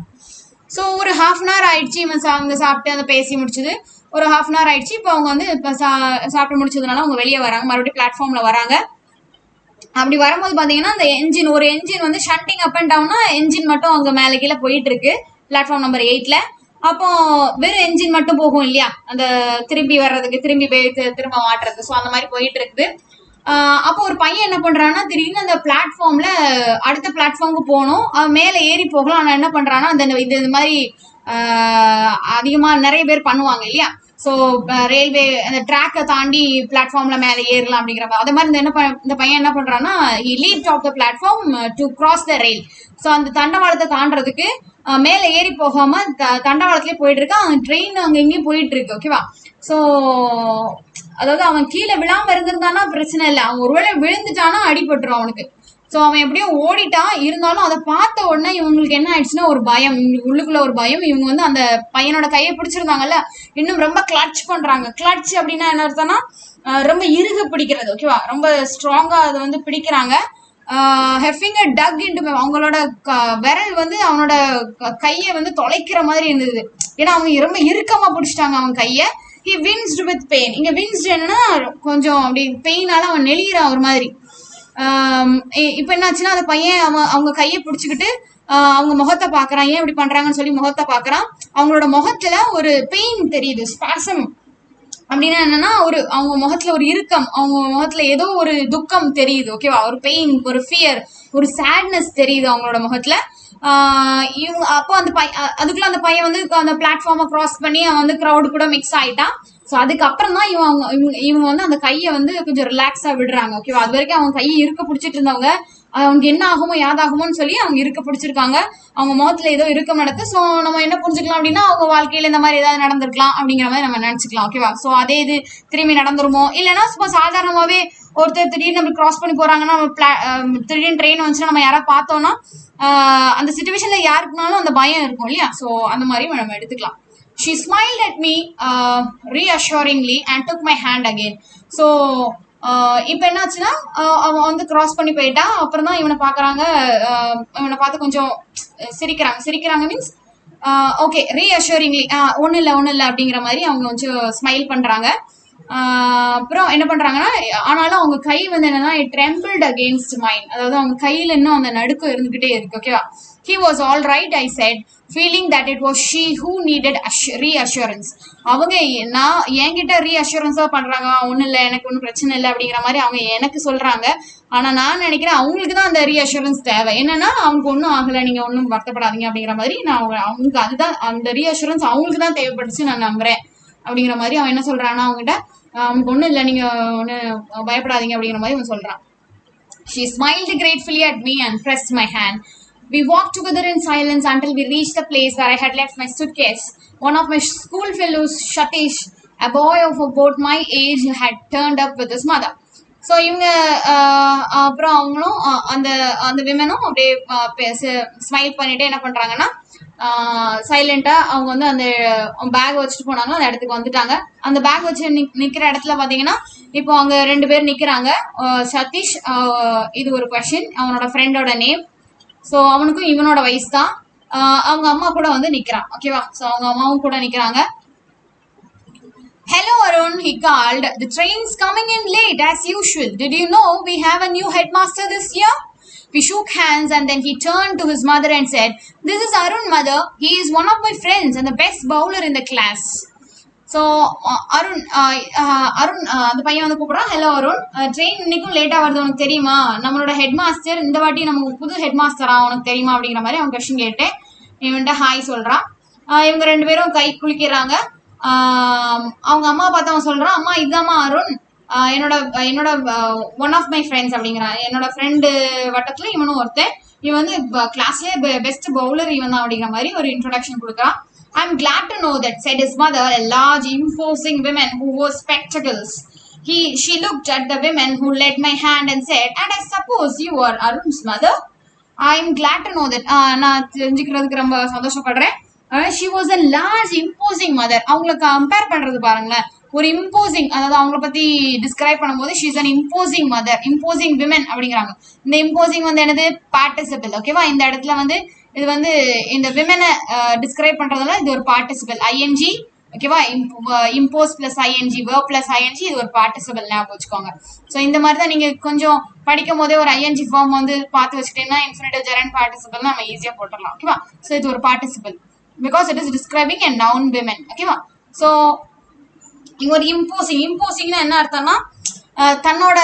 Speaker 1: So ஒரு half an hour ஆயிடுச்சு. இவன் அங்கே சாப்பிட்டு அந்த பேசி முடிச்சது ஒரு half an hour ஆயிடுச்சு. இப்போ அவங்க வந்து இப்போ சாப்பிட்டு முடிச்சதுனால அவங்க வெளியே வராங்க, மறுபடியும் பிளாட்ஃபார்ம்ல வராங்க. அப்படி வரும்போது பார்த்தீங்கன்னா அந்த ஒரு என்ஜின் வந்து ஷண்டிங் அப் அண்ட் டவுன்னா என்ஜின் மட்டும் அங்கே மேலே கீழே போயிட்டு இருக்கு பிளாட்ஃபார்ம் நம்பர் 8ல. அப்போ வெறும் என்ஜின் மட்டும் போகும் இல்லையா, அந்த திரும்பி வர்றதுக்கு, திரும்பி போய் திரும்ப மாட்டுறது. ஸோ அந்த மாதிரி போயிட்டு இருக்குது. அப்போ ஒரு பையன் என்ன பண்றான்னா, திடீர்னு அந்த பிளாட்ஃபார்ம்ல அடுத்த பிளாட்ஃபார்முக்கு போகணும், அவன் மேலே ஏறி போகலாம். ஆனால் என்ன பண்றான்னா, அந்த இது மாதிரி அதிகமா நிறைய பேர் பண்ணுவாங்க இல்லையா. ஸோ ரயில்வே அந்த ட்ராக்கை தாண்டி பிளாட்ஃபார்ம்ல மேலே ஏறலாம் அப்படிங்கிற மாதிரி. அதே மாதிரி இந்த பையன் என்ன பண்றான்னா, he leaped off the platform to cross the rail. So அந்த தண்டவாளத்தை தாண்டறதுக்கு மேலே ஏறி போகாம தண்டவாளத்திலே போயிட்டு இருக்கான். அவன் ட்ரெயின் அங்கே இங்கேயும் போயிட்டு இருக்கு. ஓகேவா? ஸோ அதாவது அவன் கீழே விழாம இருந்திருந்தானா பிரச்சனை இல்லை, அவன் ஒருவேளை விழுந்துட்டானா அடிபட்டுரும் அவனுக்கு. ஸோ அவன் எப்படியோ ஓடிட்டான். இருந்தாலும் அதை பார்த்த உடனே இவங்களுக்கு என்ன ஆயிடுச்சுன்னா ஒரு பயம், இவங்களுக்கு உள்ளுக்குள்ள ஒரு பயம். இவங்க வந்து அந்த பையனோட கையை பிடிச்சிருந்தாங்கல்ல, இன்னும் ரொம்ப கிளட்ச் பண்றாங்க. கிளட்ச் அப்படின்னா என்ன அர்த்தம்னா ரொம்ப இறுக பிடிக்கிறது. ஓகேவா? ரொம்ப ஸ்ட்ராங்கா அதை வந்து பிடிக்கிறாங்க. her finger dug into அவங்களோட விரல் வந்து அவனோட கையை வந்து தொலைக்கிற மாதிரி இருந்தது. ஏன்னா அவங்க ரொம்ப இறுக்கமா பிடிச்சிட்டாங்க அவன் கையை. he winced with pain. இங்க winced என்னன்னா கொஞ்சம் அப்படி பெயினால அவன் நெளிகிறான் ஒரு மாதிரி. இப்ப என்னாச்சுன்னா அந்த பையன் அவங்க கையை பிடிச்சிக்கிட்டு அவங்க முகத்தை பாக்குறான். ஏன் இப்படி பண்றாங்கன்னு சொல்லி முகத்தை பாக்குறான். அவங்களோட முகத்துல ஒரு பெயின் தெரியுது, ஸ்பாசம். அப்படின்னா என்னன்னா அவங்க முகத்துல ஒரு இறுக்கம், அவங்க முகத்துல ஏதோ ஒரு துக்கம் தெரியுது. ஓகேவா? ஒரு பெயின், ஒரு ஃபியர், ஒரு சேட்னஸ் தெரியுது அவங்களோட முகத்துல. இவங்க அப்போ அதுக்குள்ள அந்த பையன் வந்து அந்த பிளாட்ஃபார்மை கிராஸ் பண்ணி அவன் வந்து க்ரௌடு கூட மிக்ஸ் ஆயிட்டான். ஸோ அதுக்கப்புறம் தான் இவங்க வந்து அந்த கையை வந்து கொஞ்சம் ரிலாக்ஸா விடுறாங்க. ஓகேவா? அது வரைக்கும் அவங்க கையை இருக்க பிடிச்சிட்டு இருந்தவங்க அவனுக்கு என்ன ஆகுமோ யாதாகுமோன்னு சொல்லி அவங்க இருக்க பிடிச்சிருக்காங்க. அவங்க முகத்துல ஏதோ இருக்கம் நடக்கு. ஸோ நம்ம என்ன புரிஞ்சுக்கலாம் அப்படின்னா, அவங்க வாழ்க்கையில இந்த மாதிரி ஏதாவது நடந்திருக்கலாம் அப்படிங்கிற மாதிரி நம்ம நினைச்சுக்கலாம். ஓகேவா? ஸோ அதே இது திரும்பி நடந்துருமோ, இல்லைன்னா சும்மா சாதாரணமாவே ஒருத்தர் திடீர்னு நம்ம கிராஸ் பண்ணி போறாங்கன்னா, திடீர்னு ட்ரெயின் வந்துச்சுன்னா நம்ம யாராவது பார்த்தோம்னா அந்த சிச்சுவேஷன்ல யாருக்குனாலும் அந்த பயம் இருக்கும் இல்லையா. ஸோ அந்த மாதிரி நம்ம எடுத்துக்கலாம். She smiled at me reassuringly and took my hand again. So இப்போ என்னாச்சுன்னா அவன் வந்து கிராஸ் பண்ணி போயிட்டா. அப்புறம் தான் இவனை பார்க்குறாங்க. இவனை பார்த்து கொஞ்சம் சிரிக்கிறாங்க மீன்ஸ் ஓகே, ரீஅஷூரிங்லி ஒன்றும் இல்லை அப்படிங்கிற மாதிரி அவங்க கொஞ்சம் ஸ்மைல் பண்ணுறாங்க. அப்புறம் என்ன பண்ணுறாங்கன்னா, ஆனாலும் அவங்க கை வந்து என்னன்னா ட்ரெம்பிள்ட் அகெயின்ஸ்ட் மைண்ட். அதாவது அவங்க கையில் இன்னும் அந்த நடுக்கம் இருந்துகிட்டே இருக்கு. ஓகேவா? He was all right, I said, feeling that it was she who needed reassurance. அவங்க நான் என்கிட்ட ரீஅஷூரன்ஸா பண்றாங்க, ஒன்றும் இல்லை, எனக்கு ஒன்றும் பிரச்சனை இல்லை அப்படிங்கிற மாதிரி அவங்க எனக்கு சொல்றாங்க. ஆனா நான் நினைக்கிறேன் அவங்களுக்கு தான் அந்த ரீஅஷூரன்ஸ் தேவை. என்னன்னா அவங்களுக்கு ஒன்றும் ஆகலை, நீங்க ஒன்றும் வருத்தப்படாதீங்க அப்படிங்கிற மாதிரி அவங்களுக்கு அதுதான் அந்த ரீஅஷூரன்ஸ் அவங்களுக்கு தான் தேவைப்பட்டுச்சு நான் நம்புறேன் அப்படிங்கிற மாதிரி அவன் என்ன சொல்றான்னா அவங்ககிட்ட அவனுக்கு ஒன்றும் இல்லை, நீங்க ஒன்று பயப்படாதீங்க அப்படிங்கிற மாதிரி அவன் சொல்றான். She smiled gratefully at me and pressed my hand. We walked together in silence until we reached the place where I had left my suitcase. One of my school fellows, Satish, a boy of about my age, had turned up with his mother. So இவங்க அப்புறம் அவங்களும் அந்த அந்த விமனும் அப்படியே smile பண்ணிட்டு என்ன பண்றாங்கன்னா சைலண்டா அவங்க வந்து அந்த பேக் வச்சுட்டு போனாங்க, அந்த இடத்துக்கு வந்துட்டாங்க. அந்த பேக் வச்சு நிக்கிற இடத்துல பாத்தீங்கன்னா இப்போ அங்க 2 பேர் நிக்கிறாங்க. சதீஷ், இது ஒரு கொஸ்டின், அவனோட ஃப்ரெண்டோட நேம். ஸோ அவனுக்கும் இவனோட வயசு தான். அவங்க அம்மா கூட வந்து நிக்கிறான். ஓகேவா? ஸோ அவங்க அம்மாவும் கூட நிக்கிறாங்க. Hello Arun, he called. The train's coming in late as usual. Did you know we have a new headmaster this year? We shook hands and then he turned to his mother and said, "This is Arun, mother. He is one of my friends and the best bowler in the class." So Arun Arun அந்த பையன் வந்து கூப்பிட்றான், hello Arun, train இன்னைக்கும் லேட்டாக வருது, உனக்கு தெரியுமா? நம்மளோட head master இந்த வாட்டி நமக்கு புது ஹெட் மாஸ்டரா, உனக்கு தெரியுமா அப்படிங்கிற மாதிரி அவன் கொஸ்டின் கேட்டேன். இவன்ட்ட ஹாய் சொல்கிறான். இவங்க 2 பேரும் கை குளிக்கிறாங்க. அவங்க அம்மா பார்த்து அவன் சொல்கிறான், அம்மா இதுதாம்மா அருண், என்னோட என்னோட ஒன் ஆஃப் மை ஃப்ரெண்ட்ஸ் அப்படிங்கிறான். என்னோட ஃப்ரெண்டு வட்டத்தில் இவனும் ஒருத்தன். இவன் வந்து கிளாஸ்லேயே பெஸ்ட் பவுலர் இவன் தான் அப்படிங்கிற மாதிரி ஒரு இன்ட்ரோடக்ஷன் கொடுக்குறான். I'm glad to know that, said his mother, a large, imposing woman who wore spectacles. She looked at the woman who led my hand and said, "And I suppose you are Arun's mother?" I'm glad to know that. நான் தெரிஞ்சுக்கிறதுக்கு ரொம்ப சந்தோஷப்படுறேன். She was a large, imposing mother. அவங்களை compare பண்றது பாருங்களேன், ஒரு imposing, அதாவது அவங்கள பத்தி டிஸ்கிரைப் பண்ணும்போது she is an imposing mother, imposing women அப்படிங்கிறாங்க. இந்த இம்போசிங் வந்து என்னது? பார்ட்டிசிபிள். ஓகேவா? இந்த இடத்துல வந்து இது வந்து இந்த விமனை டிஸ்கிரைப் பண்றதுனால இது ஒரு பார்ட்டிசிபிள், ஐஎன்ஜி. ஓகேவா? Impose plus ING, verb plus ING, இது ஒரு பார்ட்டிசிபிள், ஞாபகம் வச்சுக்கோங்க. ஸோ இந்த மாதிரி தான் நீங்க கொஞ்சம் படிக்கும் போதே ஒரு ஐஎன்ஜி ஃபார்ம் வந்து பார்த்து வச்சுட்டீங்கன்னா இன்ஃபினிட்டிவ் ஜெரண்ட் பார்ட்டிசிபிள் நம்ம ஈஸியா போட்டுடலாம். ஓகேவா? ஸோ இது ஒரு participle because it is describing a noun women. ஓகேவா? ஸோ இங்க ஒரு இம்போசிங்னா என்ன அர்த்தம்னா தன்னோட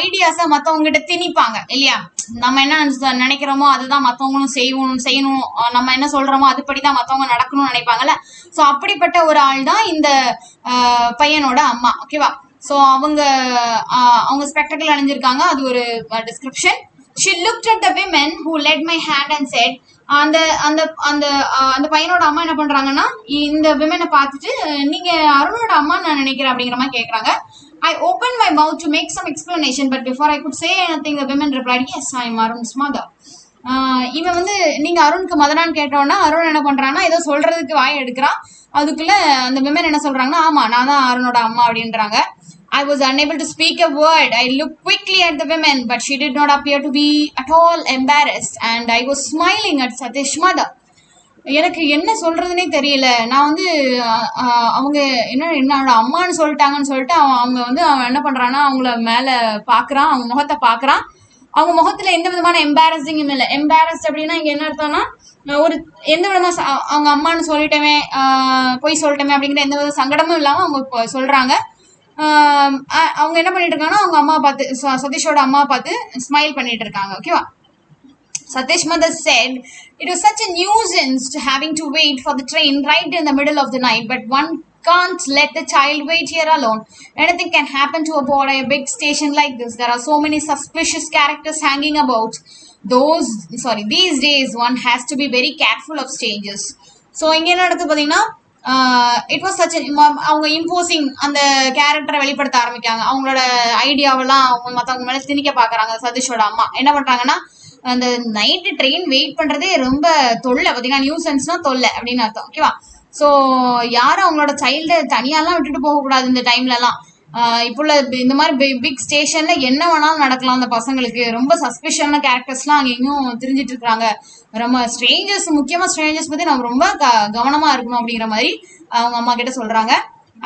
Speaker 1: ஐடியாஸை மற்றவங்க கிட்ட திணிப்பாங்க இல்லையா? நம்ம என்ன நினைக்கிறோமோ அதுதான் மற்றவங்களும் செய்யணும், நம்ம என்ன சொல்றோமோ அதுபடிதான் மற்றவங்க நடக்கணும்னு நினைப்பாங்கல்ல. ஸோ அப்படிப்பட்ட ஒரு ஆள் தான் இந்த பையனோட அம்மா. ஓகேவா? ஸோ அவங்க ஸ்பெக்டக்கிள் அணிஞ்சிருக்காங்க, அது ஒரு description. She looked at the women who led my hand and said, அந்த அந்த அந்த அந்த பையனோட அம்மா என்ன பண்றாங்கன்னா இந்த விமனை பார்த்துட்டு, நீங்க அருணோட அம்மா நான் நினைக்கிறேன் அப்படிங்கிற மாதிரி கேட்கறாங்க. I opened my mouth to make some explanation, but before I could say anything, the women replied, "Yes, I am Arun's mother." இவன் வந்து நீங்க அருணுக்கு மதனான்னு கேட்டோன்னா அருண் என்ன பண்றான்னா ஏதோ சொல்றதுக்கு வாய் எடுக்கிறான். அதுக்குள்ள அந்த விமன் என்ன சொல்றாங்கன்னா, ஆமா நான் தான் அருணோட அம்மா அப்படின்றாங்க. I was unable to speak a word. I looked quickly at the women, but she did not appear to be at all embarrassed, and I was smiling at Satish's mother. எனக்கு என்ன சொல்றதுன்னே தெரியல. நான் வந்து அவங்க என்னோட அம்மான்னு சொல்லிட்டாங்கன்னு சொல்லிட்டு அவங்க வந்து அவன் என்ன பண்றான்னா அவங்கள மேல பாக்குறான், அவங்க முகத்தை பாக்குறான். அவங்க முகத்துல எந்த விதமான எம்பாரசிங்கும் இல்லை. எம்பாரஸ்ட் அப்படின்னா இங்க என்ன அர்த்தம்னா ஒரு எந்த விதமா அவங்க அம்மான்னு சொல்லிட்டமே, போய் சொல்லிட்டமே அப்படிங்கிற எந்த வித சங்கடமும் இல்லாம அவங்க சொல்றாங்க. அவங்க என்ன பண்ணிட்டு இருக்காங்கன்னா அவங்க அம்மா பார்த்து, சதீஷோட அம்மா பார்த்து ஸ்மைல் பண்ணிட்டு இருக்காங்க. ஓகேவா? Satish's mother said, "It was such a nuisance to having to wait for the train right in the middle of the night, but one can't let the child wait here alone. Anything can happen to a boy at a big station like this. There are so many suspicious characters hanging about. These days one has to be very careful of strangers." So இங்க என்ன நடக்குது பாத்தீங்கன்னா it was such அவங்க imposing அந்த கேரக்டரை வெளிப்படுத்த ஆரம்பிக்காங்க. அவங்களோட ஐடியாவெல்லாம் அவங்க மற்றவங்க மேலே திணிக்க பார்க்குறாங்க. சதீஷோட அம்மா என்ன பண்ணுறாங்கன்னா அந்த நைட்டு ட்ரெயின் வெயிட் பண்ணுறதே ரொம்ப தொல்லை. பார்த்தீங்கன்னா நியூசன்ஸ்னா தொல்லை அப்படின்னு அர்த்தம். ஓகேவா? ஸோ யாரும் அவங்களோட சைல்டை தனியாலாம் விட்டுட்டு போகக்கூடாது இந்த டைம்லலாம். இப்போ உள்ள இந்த மாதிரி பிக் ஸ்டேஷன்ல என்ன வேணாலும் நடக்கலாம். அந்த பசங்களுக்கு ரொம்ப சஸ்பிஷியஸான கேரக்டர்ஸ்லாம் அங்கேயும் தெரிஞ்சிட்டு இருக்காங்க. ரொம்ப ஸ்ட்ரேஞ்சர்ஸ், முக்கியமா ஸ்ட்ரேஞ்சர்ஸ் பத்தி நம்ம ரொம்ப கவனமா இருக்கணும் அப்படிங்கிற மாதிரி அவங்க அம்மா கிட்ட சொல்றாங்க.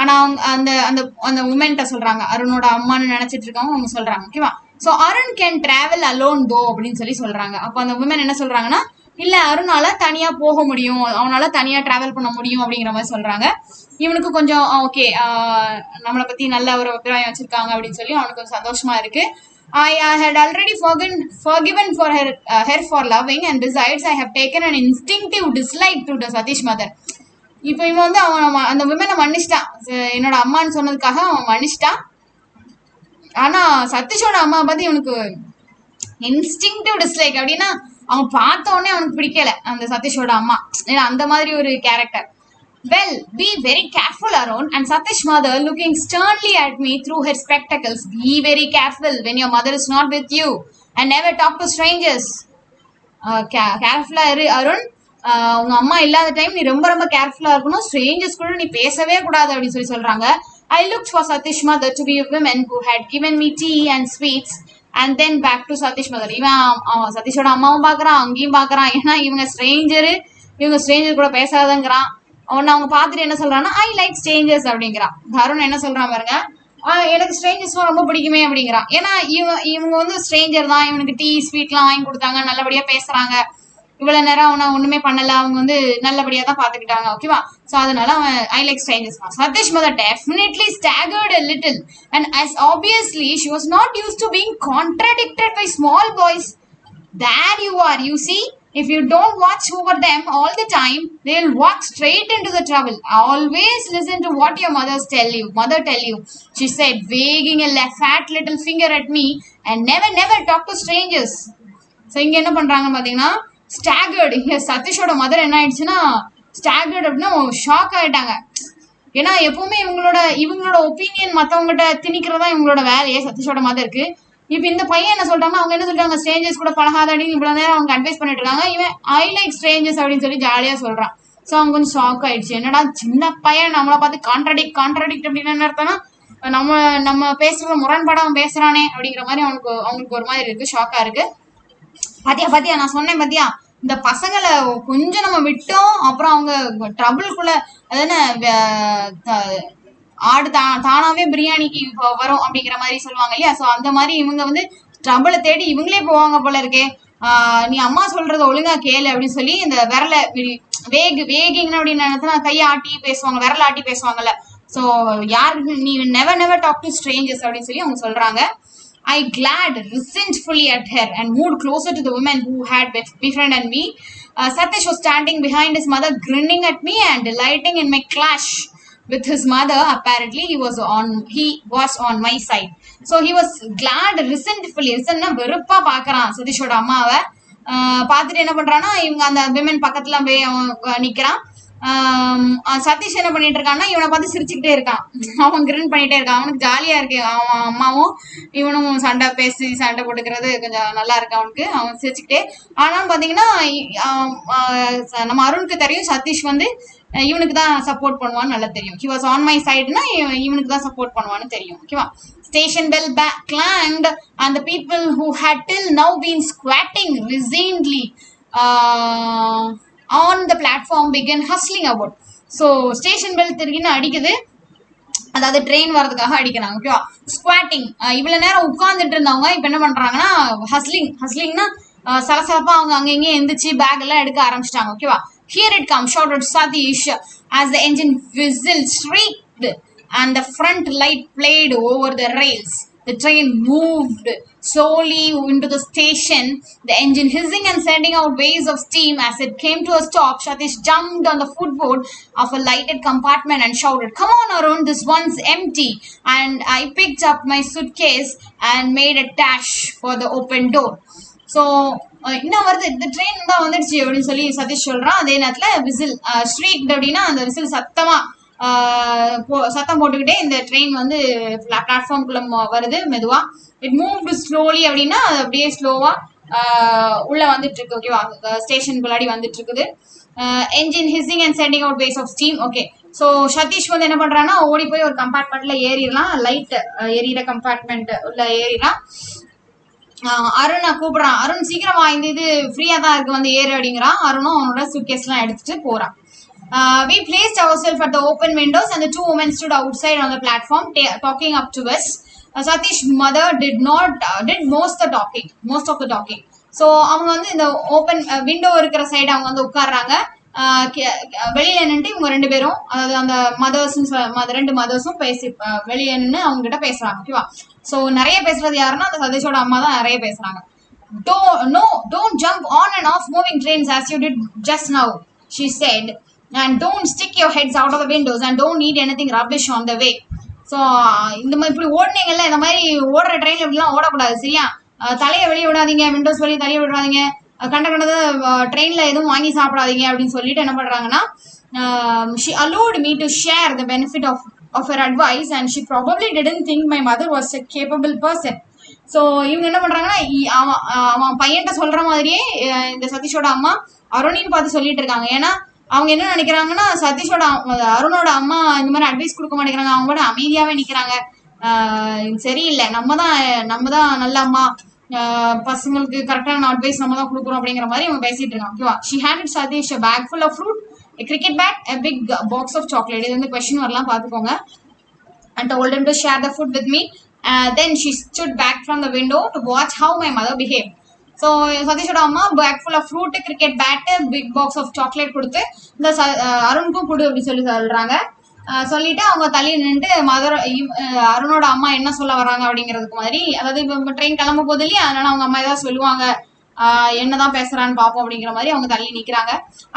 Speaker 1: ஆனா அவங்க அந்த அந்த அந்த உமன்கிட்ட சொல்றாங்க, அருணோட அம்மான்னு நினைச்சிட்டு இருக்காங்க அவங்க சொல்றாங்க. ஓகேவா? So Arun can travel alone தோ அப்படின்னு சொல்றாங்க. அப்போ அந்த உமன் என்ன சொல்றாங்கன்னா, இல்ல அருணால தனியா போக முடியும், அவனால தனியா டிராவல் பண்ண முடியும் அப்படிங்கிற மாதிரி சொல்றாங்க. இவனுக்கு கொஞ்சம் ஓகே, நம்மளை பத்தி நல்ல ஒரு அபிப்பிராயம் வச்சிருக்காங்க அப்படின்னு சொல்லி அவனுக்கு கொஞ்சம் சந்தோஷமா இருக்கு. I had already forgiven for her for loving, and besides I have taken an instinctive dislike to the Satish mother. இப்போ இவன் வந்து அவன் அந்த விமனை மன்னிச்சிட்டான், என்னோட அம்மான்னு சொன்னதுக்காக அவன் மன்னிச்சிட்டான். ஆனா சதீஷோட அம்மா பத்தி இவனுக்கு இன்ஸ்டிங்டிவ் டிஸ்லைக். அப்படின்னா அவன் பார்த்த உடனே அவனுக்கு பிடிக்கல அந்த சதீஷோட அம்மா, ஏன்னா அந்த மாதிரி ஒரு character. Well, be very careful, Arun. And Satish mother looking sternly at me through her spectacles. Be very careful when your mother is not with you. And never talk to strangers. கேர்ஃபுல்லா இரு அருண். உங்க அம்மா இல்லாத time நீ ரொம்ப ரொம்ப கேர்ஃபுல்லா இருக்கணும். ஸ்ட்ரேஞ்சர்ஸ் கூட நீ பேசவே கூடாது அப்படின்னு சொல்லி சொல்றாங்க. I looked for Satish mother to be a woman who had given me tea and sweets. And then back to Satish mother. இவன் சதீஷோட அம்மாவும் பாக்குறான், அங்கேயும் பாக்குறான். ஏன்னா இவங்க ஸ்ட்ரேஞ்சர் கூட பேசாதங்கிறான். அவனை அவங்க பார்த்துட்டு என்ன சொல்றான்னா, ஐ லைக் ஸ்ட்ரேஞ்சர்ஸ் அப்படிங்கிறான். அருண் என்ன சொல்றான் பாருங்க, எனக்கு ஸ்ட்ரேஞ்சர்ஸ்லாம் ரொம்ப பிடிக்குமே அப்படிங்கிறான். ஏன்னா இவங்க வந்து ஸ்ட்ரேஞ்சர் தான், இவனுக்கு டீ ஸ்வீட்லாம் வாங்கி கொடுத்தாங்க, நல்லபடியா பேசுறாங்க. இவ்வளவு நேரம் அவனை ஒண்ணுமே பண்ணல, அவங்க வந்து நல்லபடியா தான் பாத்துக்கிட்டாங்க. ஓகேவா? சோ அதனால அவன் I like strangers. Satish mother definitely staggered a little and as obviously she was not used to being contradicted by small boys. There you are, you see. If you don't watch over them all the time, they'll walk straight into the trouble. Always listen to what your mother tell you, she said, wagging a fat little finger at me, and never talk to strangers. So இங்க என்ன பண்றாங்க பாத்தீங்கன்னா, staggered. இங்க சதீஷோட mother என்ன ஆயிடுச்சுன்னா, staggered அப்படின்னா shock ஆயிட்டாங்க. ஏன்னா எப்பவுமே இவங்களோட ஒப்பீனியன் மத்தவங்ககிட்ட திணிக்கிறதா இவங்களோட வேலையே சதீஷோட மதருக்கு. இப்ப இந்த பையன் என்ன சொல்றாங்க, அவங்க என்ன சொல்றாங்க, ஸ்ட்ரேஞ்சர்ஸ் கூட பழகாதடி இவ்வளவு நேரம் அவங்க அட்வைஸ் பண்ணிட்டு இருக்காங்க. இவன் ஐ லைக் ஸ்ட்ரேஞ்சர்ஸ் அப்படின்னு சொல்லி ஜாலியா சொல்றான். சோ அவங்க கொஞ்சம் ஷாக் ஆயிடுச்சு. என்னடா சின்ன பையன் நம்மளை பார்த்து கான்ட்ராடிக்ட் அப்படின்னு என்ன அர்த்தம்னா, நம்ம பேசுற முரண்படம் பேசுறானே அப்படிங்கிற மாதிரி அவங்களுக்கு ஒரு மாதிரி இருக்கு, ஷாக்கா இருக்கு. பாத்தியா நான் சொன்னேன் பாத்தியா, இந்த பசங்களை கொஞ்சம் நம்ம விட்டோம் அப்புறம் அவங்க ட்ரபிள்குள்ள அதான ஆடு தானாவே பிரியாணிக்கு வரும் அப்படிங்கிற மாதிரி சொல்லுவாங்க இல்லையா. சோ அந்த மாதிரி இவங்க வந்து ட்ரபிளை தேடி இவங்களே போவாங்க போல இருக்கே. நீ அம்மா சொல்றத ஒழுங்கா கேளு அப்படின்னு சொல்லி இந்த விரல வேகிங் அப்படின்னு கையை ஆட்டி பேசுவாங்க, விரல ஆட்டி பேசுவாங்கல்ல. சோ யாருக்கு நீ நெவர் டாக் டு ஸ்ட்ரேஞ்சர்ஸ் அப்படின்னு சொல்லி அவங்க சொல்றாங்க. I glared resentfully at her and moved closer to the woman who had befriended me. Satish was standing behind his mother, grinning at me and delighting in my clash with his mother. Apparently he was on my side. So he was glad resentfully. resentna வெறுப்பா பாக்குறான் சதீஷோட அம்மாவை. பார்த்துட்டு என்ன பண்றான்னா, இவங்க அந்த women பக்கத்துல போய் நிக்கிறான். சதீஷ் என்ன பண்ணிட்டு இருக்கான்னா, இவனை பார்த்து சிரிச்சுக்கிட்டே இருக்கான். அவன் கிரின் பண்ணிட்டே இருக்கான். அவனுக்கு ஜாலியா இருக்கு. அவன் அம்மாவும் இவனும் சண்டை போட்டுக்கிறது கொஞ்சம் நல்லா இருக்கு அவனுக்கு. அவன் சிரிச்சுக்கிட்டே. ஆனா பாத்தீங்கன்னா நம்ம அருணுக்கு தெரியும் சதீஷ் வந்து இவனுக்கு தான் சப்போர்ட் பண்ணுவான்னு நல்லா தெரியும். he was on my sideனா இவனுக்கு தான் சப்போர்ட் பண்ணுவான்னு தெரியும். ஓகேவா? Station bell clanged and the people who had till now been squatting resignedly on the platform began hustling about. So station bell திருகின்னு அடிக்குது, அதாவது ட்ரெயின் வர்றதுக்காக அடிக்கிறாங்க. ஓகேவா? ஸ்குவாட்டிங், இவ்வளவு நேரம் உட்கார்ந்துட்டு இருந்தவங்க இப்ப என்ன பண்றாங்கன்னா ஹஸ்லிங்னா சலசலப்பா அவங்க அங்கங்கே எந்திரிச்சு பேக் எல்லாம் எடுக்க ஆரம்பிச்சிட்டாங்க. ஓகேவா? Here it comes, shouted Satish as the engine whistle shrieked and the front light played over the rails. The train moved slowly into the station, the engine hissing and sending out waves of steam. As it came to a stop, Satish jumped on the footboard of a lighted compartment and shouted, "Come on, Arun, this one's empty." And I picked up my suitcase and made a dash for the open door. So இன்னும் வருது, இந்த train தான் வந்துடுச்சு அப்படின்னு சொல்லி சதீஷ் சொல்றான். அதே நேரத்துல விசில் ஸ்ட்ரீக் அப்படின்னா அந்த விசில் சத்தம் போட்டுக்கிட்டே இந்த ட்ரெயின் வந்து பிளாட்ஃபார்ம்குள்ள வருது மெதுவா. இட் மூவ்டு ஸ்லோலி அப்படின்னா அது அப்படியே ஸ்லோவா உள்ள வந்துட்டு இருக்கு. ஓகேவா? ஸ்டேஷன் முன்னாடி வந்துட்டு இருக்குது. Engine hissing and sending out waves of steam. Okay. So Satish வந்து என்ன பண்றான்னா, ஓடி போய் ஒரு கம்பார்ட்மெண்ட்ல ஏறிடலாம், லைட் எரியிற கம்பார்ட்மெண்ட் உள்ள ஏறிடலாம். அருணை கூப்பிடுறான், அருண் சீக்கிரமா இந்த இது ஃப்ரீயா தான் இருக்கு வந்து ஏறு அப்படிங்கிறான். அருணும் அவனோட சூட்கேஸ் எல்லாம் எடுத்துட்டு போறான். We placed ourselves at the open windows and the two women stood outside on the platform talking up to us. Satish's mother did most of the talking. So அவங்க வந்து இந்த ஓப்பன் விண்டோ இருக்கிற side அவங்க வந்து உட்கார்றாங்க. வெளியில நின்று இவங்க ரெண்டு பேரும், அதாவது அந்த ரெண்டு மதர்ஸும் பேசி வெளியே நின்று அவங்க கிட்ட பேசுறாங்க. ஓகேவா? சோ நிறைய பேசுறது யாருன்னா அந்த சதீஷோட அம்மா தான் நிறைய பேசுறாங்க. Don't jump on and off moving trains as you did just now, she said, and don't stick your heads out of the windows and don't eat anything rubbish on the way. So இந்த மாதிரி இப்படி ஓடுனீங்கல்ல, இந்த மாதிரி ஓடுற ட்ரெயின்ல இப்படிலாம் ஓடக்கூடாது, சரியா? தலையை வெளியே விடாதீங்க, விண்டோஸ் வெளியே தலையை விடாதீங்க, கண்டது ட்ரெயின்ல எதுவும் வாங்கி சாப்பிடாதீங்க அப்படின்னு சொல்லிட்டு என்ன பண்றாங்கன்னா she allowed me to share the benefit of her advice, and she probably didn't think my mother was a capable person. So இவங்க என்ன பண்றாங்கன்னா, அவன் பையன்கிட்ட சொல்ற மாதிரியே இந்த சதீஷோட அம்மா அருணையும் பார்த்து சொல்லிட்டு இருக்காங்க. ஏன்னா அவங்க என்ன நினைக்கிறாங்கன்னா, அருணோட அம்மா இந்த மாதிரி அட்வைஸ் கொடுக்க மாட்டேங்கிறாங்க, அவங்க கூட அமைதியாவே நிக்கிறாங்க, சரியில்லை, நம்ம தான் நல்ல அம்மா, பசங்களுக்கு கரெக்டான அட்வைஸ் நம்ம தான் கொடுக்குறோம் அப்படிங்கிற மாதிரி அவங்க பேசிட்டு இருக்காங்க. ஓகேவா? She handed Satish a bag full of fruit, a cricket bat, a big box of chocolate. இது வந்து கொஸ்டின் வரலாம், பார்த்துக்கோங்க. And told him to share the food with me. Then she stood back from the window to watch how my mother behaved. So சதீஷோட அம்மா pack full of fruit, cricket bat, big box of chocolate கொடுத்து இந்த அருணுக்கும் கொடு அப்படின்னு சொல்றாங்க. சொல்லிட்டு அவங்க தள்ளி நின்றுட்டு அருணோட அம்மா என்ன சொல்ல வர்றாங்க அப்படிங்கிறதுக்கு மாதிரி, அதாவது இப்போ ட்ரெயின் கிளம்ப போது இல்லையா, அதனால அவங்க அம்மா ஏதாவது சொல்லுவாங்க, என்னதான் பேசுறான்னு பார்ப்போம் அப்படிங்கிற மாதிரி அவங்க தள்ளி நிக்கிறாங்க.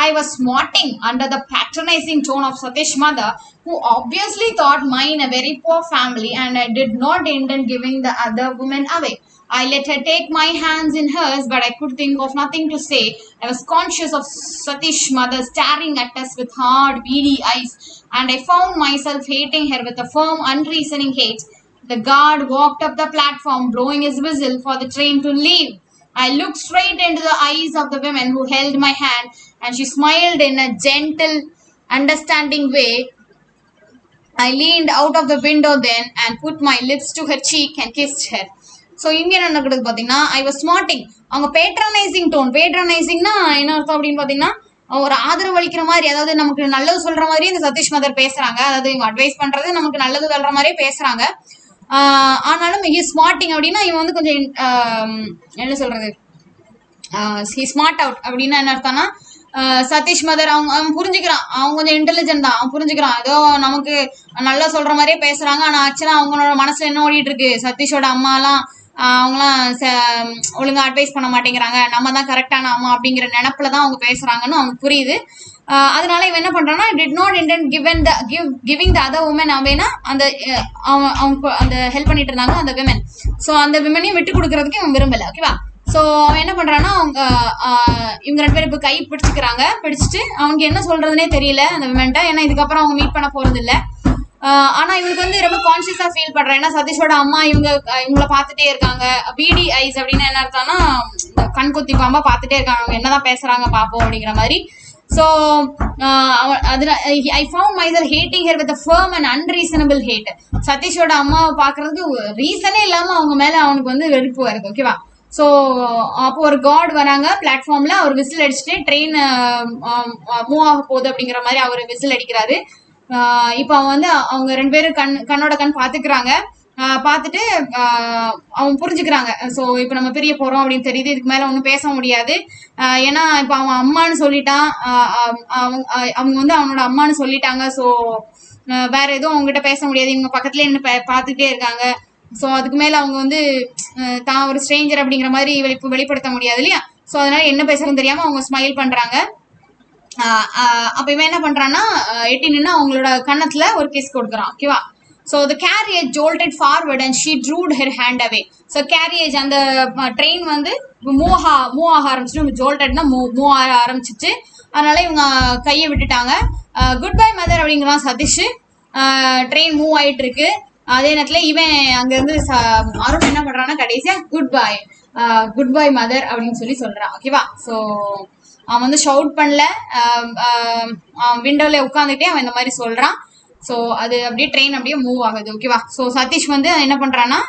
Speaker 1: I was smarting under the patronizing tone of Satish's mother, who obviously thought mine a very poor family, and I did not intend giving the other women away. I let her take my hands in hers, but I could think of nothing to say. I was conscious of Satish's mother staring at us with hard, beady eyes, and I found myself hating her with a firm, unreasoning hate. The guard walked up the platform, blowing his whistle for the train to leave. I looked straight into the eyes of the woman who held my hand, and she smiled in a gentle, understanding way. I leaned out of the window then and put my lips to her cheek and kissed her. So இங்கே என்ன நடக்குது பார்த்தீங்கன்னா, I was ஸ்மார்ட்டிங். அவங்க patronising tone, பேட்ரனைசிங்னா என்ன அர்த்தம் அப்படின்னு பார்த்தீங்கன்னா, ஒரு ஆதரவு அளிக்கிற மாதிரி, அதாவது நமக்கு நல்லது சொல்ற மாதிரி இந்த சதீஷ் மதர் பேசுறாங்க, அதாவது இவங்க அட்வைஸ் பண்றது நமக்கு நல்லது சொல்ற மாதிரியே பேசுறாங்க. ஆனாலும் ஹி ஸ்மார்ட்டிங் அப்படின்னா இவன் வந்து கொஞ்சம் என்ன சொல்றது, ஹி ஸ்மார்ட் அவுட் அப்படின்னா என்ன அர்த்தம்னா, சதீஷ் மதர் அவன் புரிஞ்சுக்கிறான், அவன் கொஞ்சம் இன்டெலிஜென்ட் தான், அவன் புரிஞ்சுக்கிறான், ஏதோ நமக்கு நல்லா சொல்ற மாதிரியே பேசுறாங்க, ஆனா ஆக்சுவலா அவங்களோட மனசுல என்ன ஓடிட்டு இருக்கு, சதீஷோட அம்மாலாம் அவங்களாம் ஒழுங்கா அட்வைஸ் பண்ண மாட்டேங்கிறாங்க, நம்ம தான் கரெக்டான அம்மா அப்படிங்கிற நினைப்புலதான் அவங்க பேசுறாங்கன்னு அவங்க புரியுது. அதனால இவன் என்ன பண்றான்னா, did not intend giving the other woman அப்படின்னா அவங்க அந்த ஹெல்ப் பண்ணிட்டு இருந்தாங்க அந்த விமன். ஸோ அந்த விமனையும் விட்டு கொடுக்கறதுக்கு இவன் விரும்பல. ஓகேவா? ஸோ அவன் என்ன பண்றான்னா, இவங்க ரெண்டு பேரும் இப்போ கை பிடிச்சிக்கிறாங்க. பிடிச்சிட்டு அவங்க என்ன சொல்றதுனே தெரியல அந்த விமன்ட்ட, ஏன்னா இதுக்கப்புறம் அவங்க மீட் பண்ண போறது இல்லை. ஆனா இவங்களுக்கு வந்து ரொம்ப கான்சியஸா ஃபீல் பண்றேன், ஏன்னா சதீஷோட அம்மா இவங்களை பார்த்துட்டே இருக்காங்க. பிடி ஐஸ் அப்படின்னா என்ன அர்த்தம்னா, கண் கொத்தி பாம்பா பார்த்துட்டே இருக்காங்க, அவங்க என்னதான் பேசுறாங்க பார்ப்போம் அப்படிங்கிற மாதிரி. So I found myself hating her with a firm and unreasonable hate. சதீஷோட அம்மாவை பார்க்கறதுக்கு ரீசனே இல்லாம அவங்க மேல அவனுக்கு வந்து வெறுப்பு வருது. ஓகேவா? ஸோ அப்போ ஒரு கார்டு வராங்க பிளாட்ஃபார்ம்ல, அவர் விசில் அடிச்சுட்டு ட்ரெயின் மூவ் ஆக போகுது அப்படிங்கிற மாதிரி அவர் விசில் அடிக்கிறாரு. இப்போ அவன் வந்து அவங்க ரெண்டு பேரும் கண்ணோட கண் பாத்துக்கிறாங்க. பார்த்துட்டு அவன் புரிஞ்சுக்கிறாங்க, ஸோ இப்போ நம்ம பிரிய போறோம் அப்படின்னு தெரியுது, இதுக்கு மேல ஒன்றும் பேச முடியாது. ஏன்னா இப்போ அவன் அம்மான்னு சொல்லிட்டான், அவங்க வந்து அவனோட அம்மான்னு சொல்லிட்டாங்க. ஸோ வேற எதுவும் அவங்ககிட்ட பேச முடியாது, இவங்க பக்கத்துல என்ன பார்த்துக்கிட்டே இருக்காங்க. ஸோ அதுக்கு மேல அவங்க வந்து தான் ஒரு ஸ்ட்ரேஞ்சர் அப்படிங்கிற மாதிரி வெளிப்படுத்த முடியாது இல்லையா? ஸோ அதனால என்ன பேசுறதுன்னு தெரியாம அவங்க ஸ்மைல் பண்றாங்க. அப்ப இவன் என்ன பண்றான்னா, எட்டி நின்று அவங்களோட கன்னத்துல ஒரு கிஸ் கொடுக்குறான். ஓகேவா? So the carriage jolted forward and she drew her hand away. So carriage அந்த ட்ரெயின் வந்து மூவ் ஆக ஆரம்பிச்சிட்டு, ஜோல்டட்னா மூவ் ஆக ஆரம்பிச்சிச்சு. அதனால இவங்க கையை விட்டுட்டாங்க. குட் பை மதர் அப்படிங்கிறான் சதீஷ். ட்ரெயின் மூவ் ஆயிட்டு இருக்கு. அதே நேரத்துல இவன் அங்க இருந்து அருண் என்ன பண்றான்னா, கடைசியா குட் பை மதர் அப்படின்னு சொல்றான். ஓகேவா? ஸோ அவன் வந்து ஷவுட் பண்ணல, விண்டோல உட்காந்துட்டே அவன் இந்த மாதிரி சொல்றான். ஸோ அது அப்படியே ட்ரெயின் அப்படியே மூவ் ஆகுது. ஓகேவா? ஸோ சதீஷ் வந்து என்ன பண்றான்னா,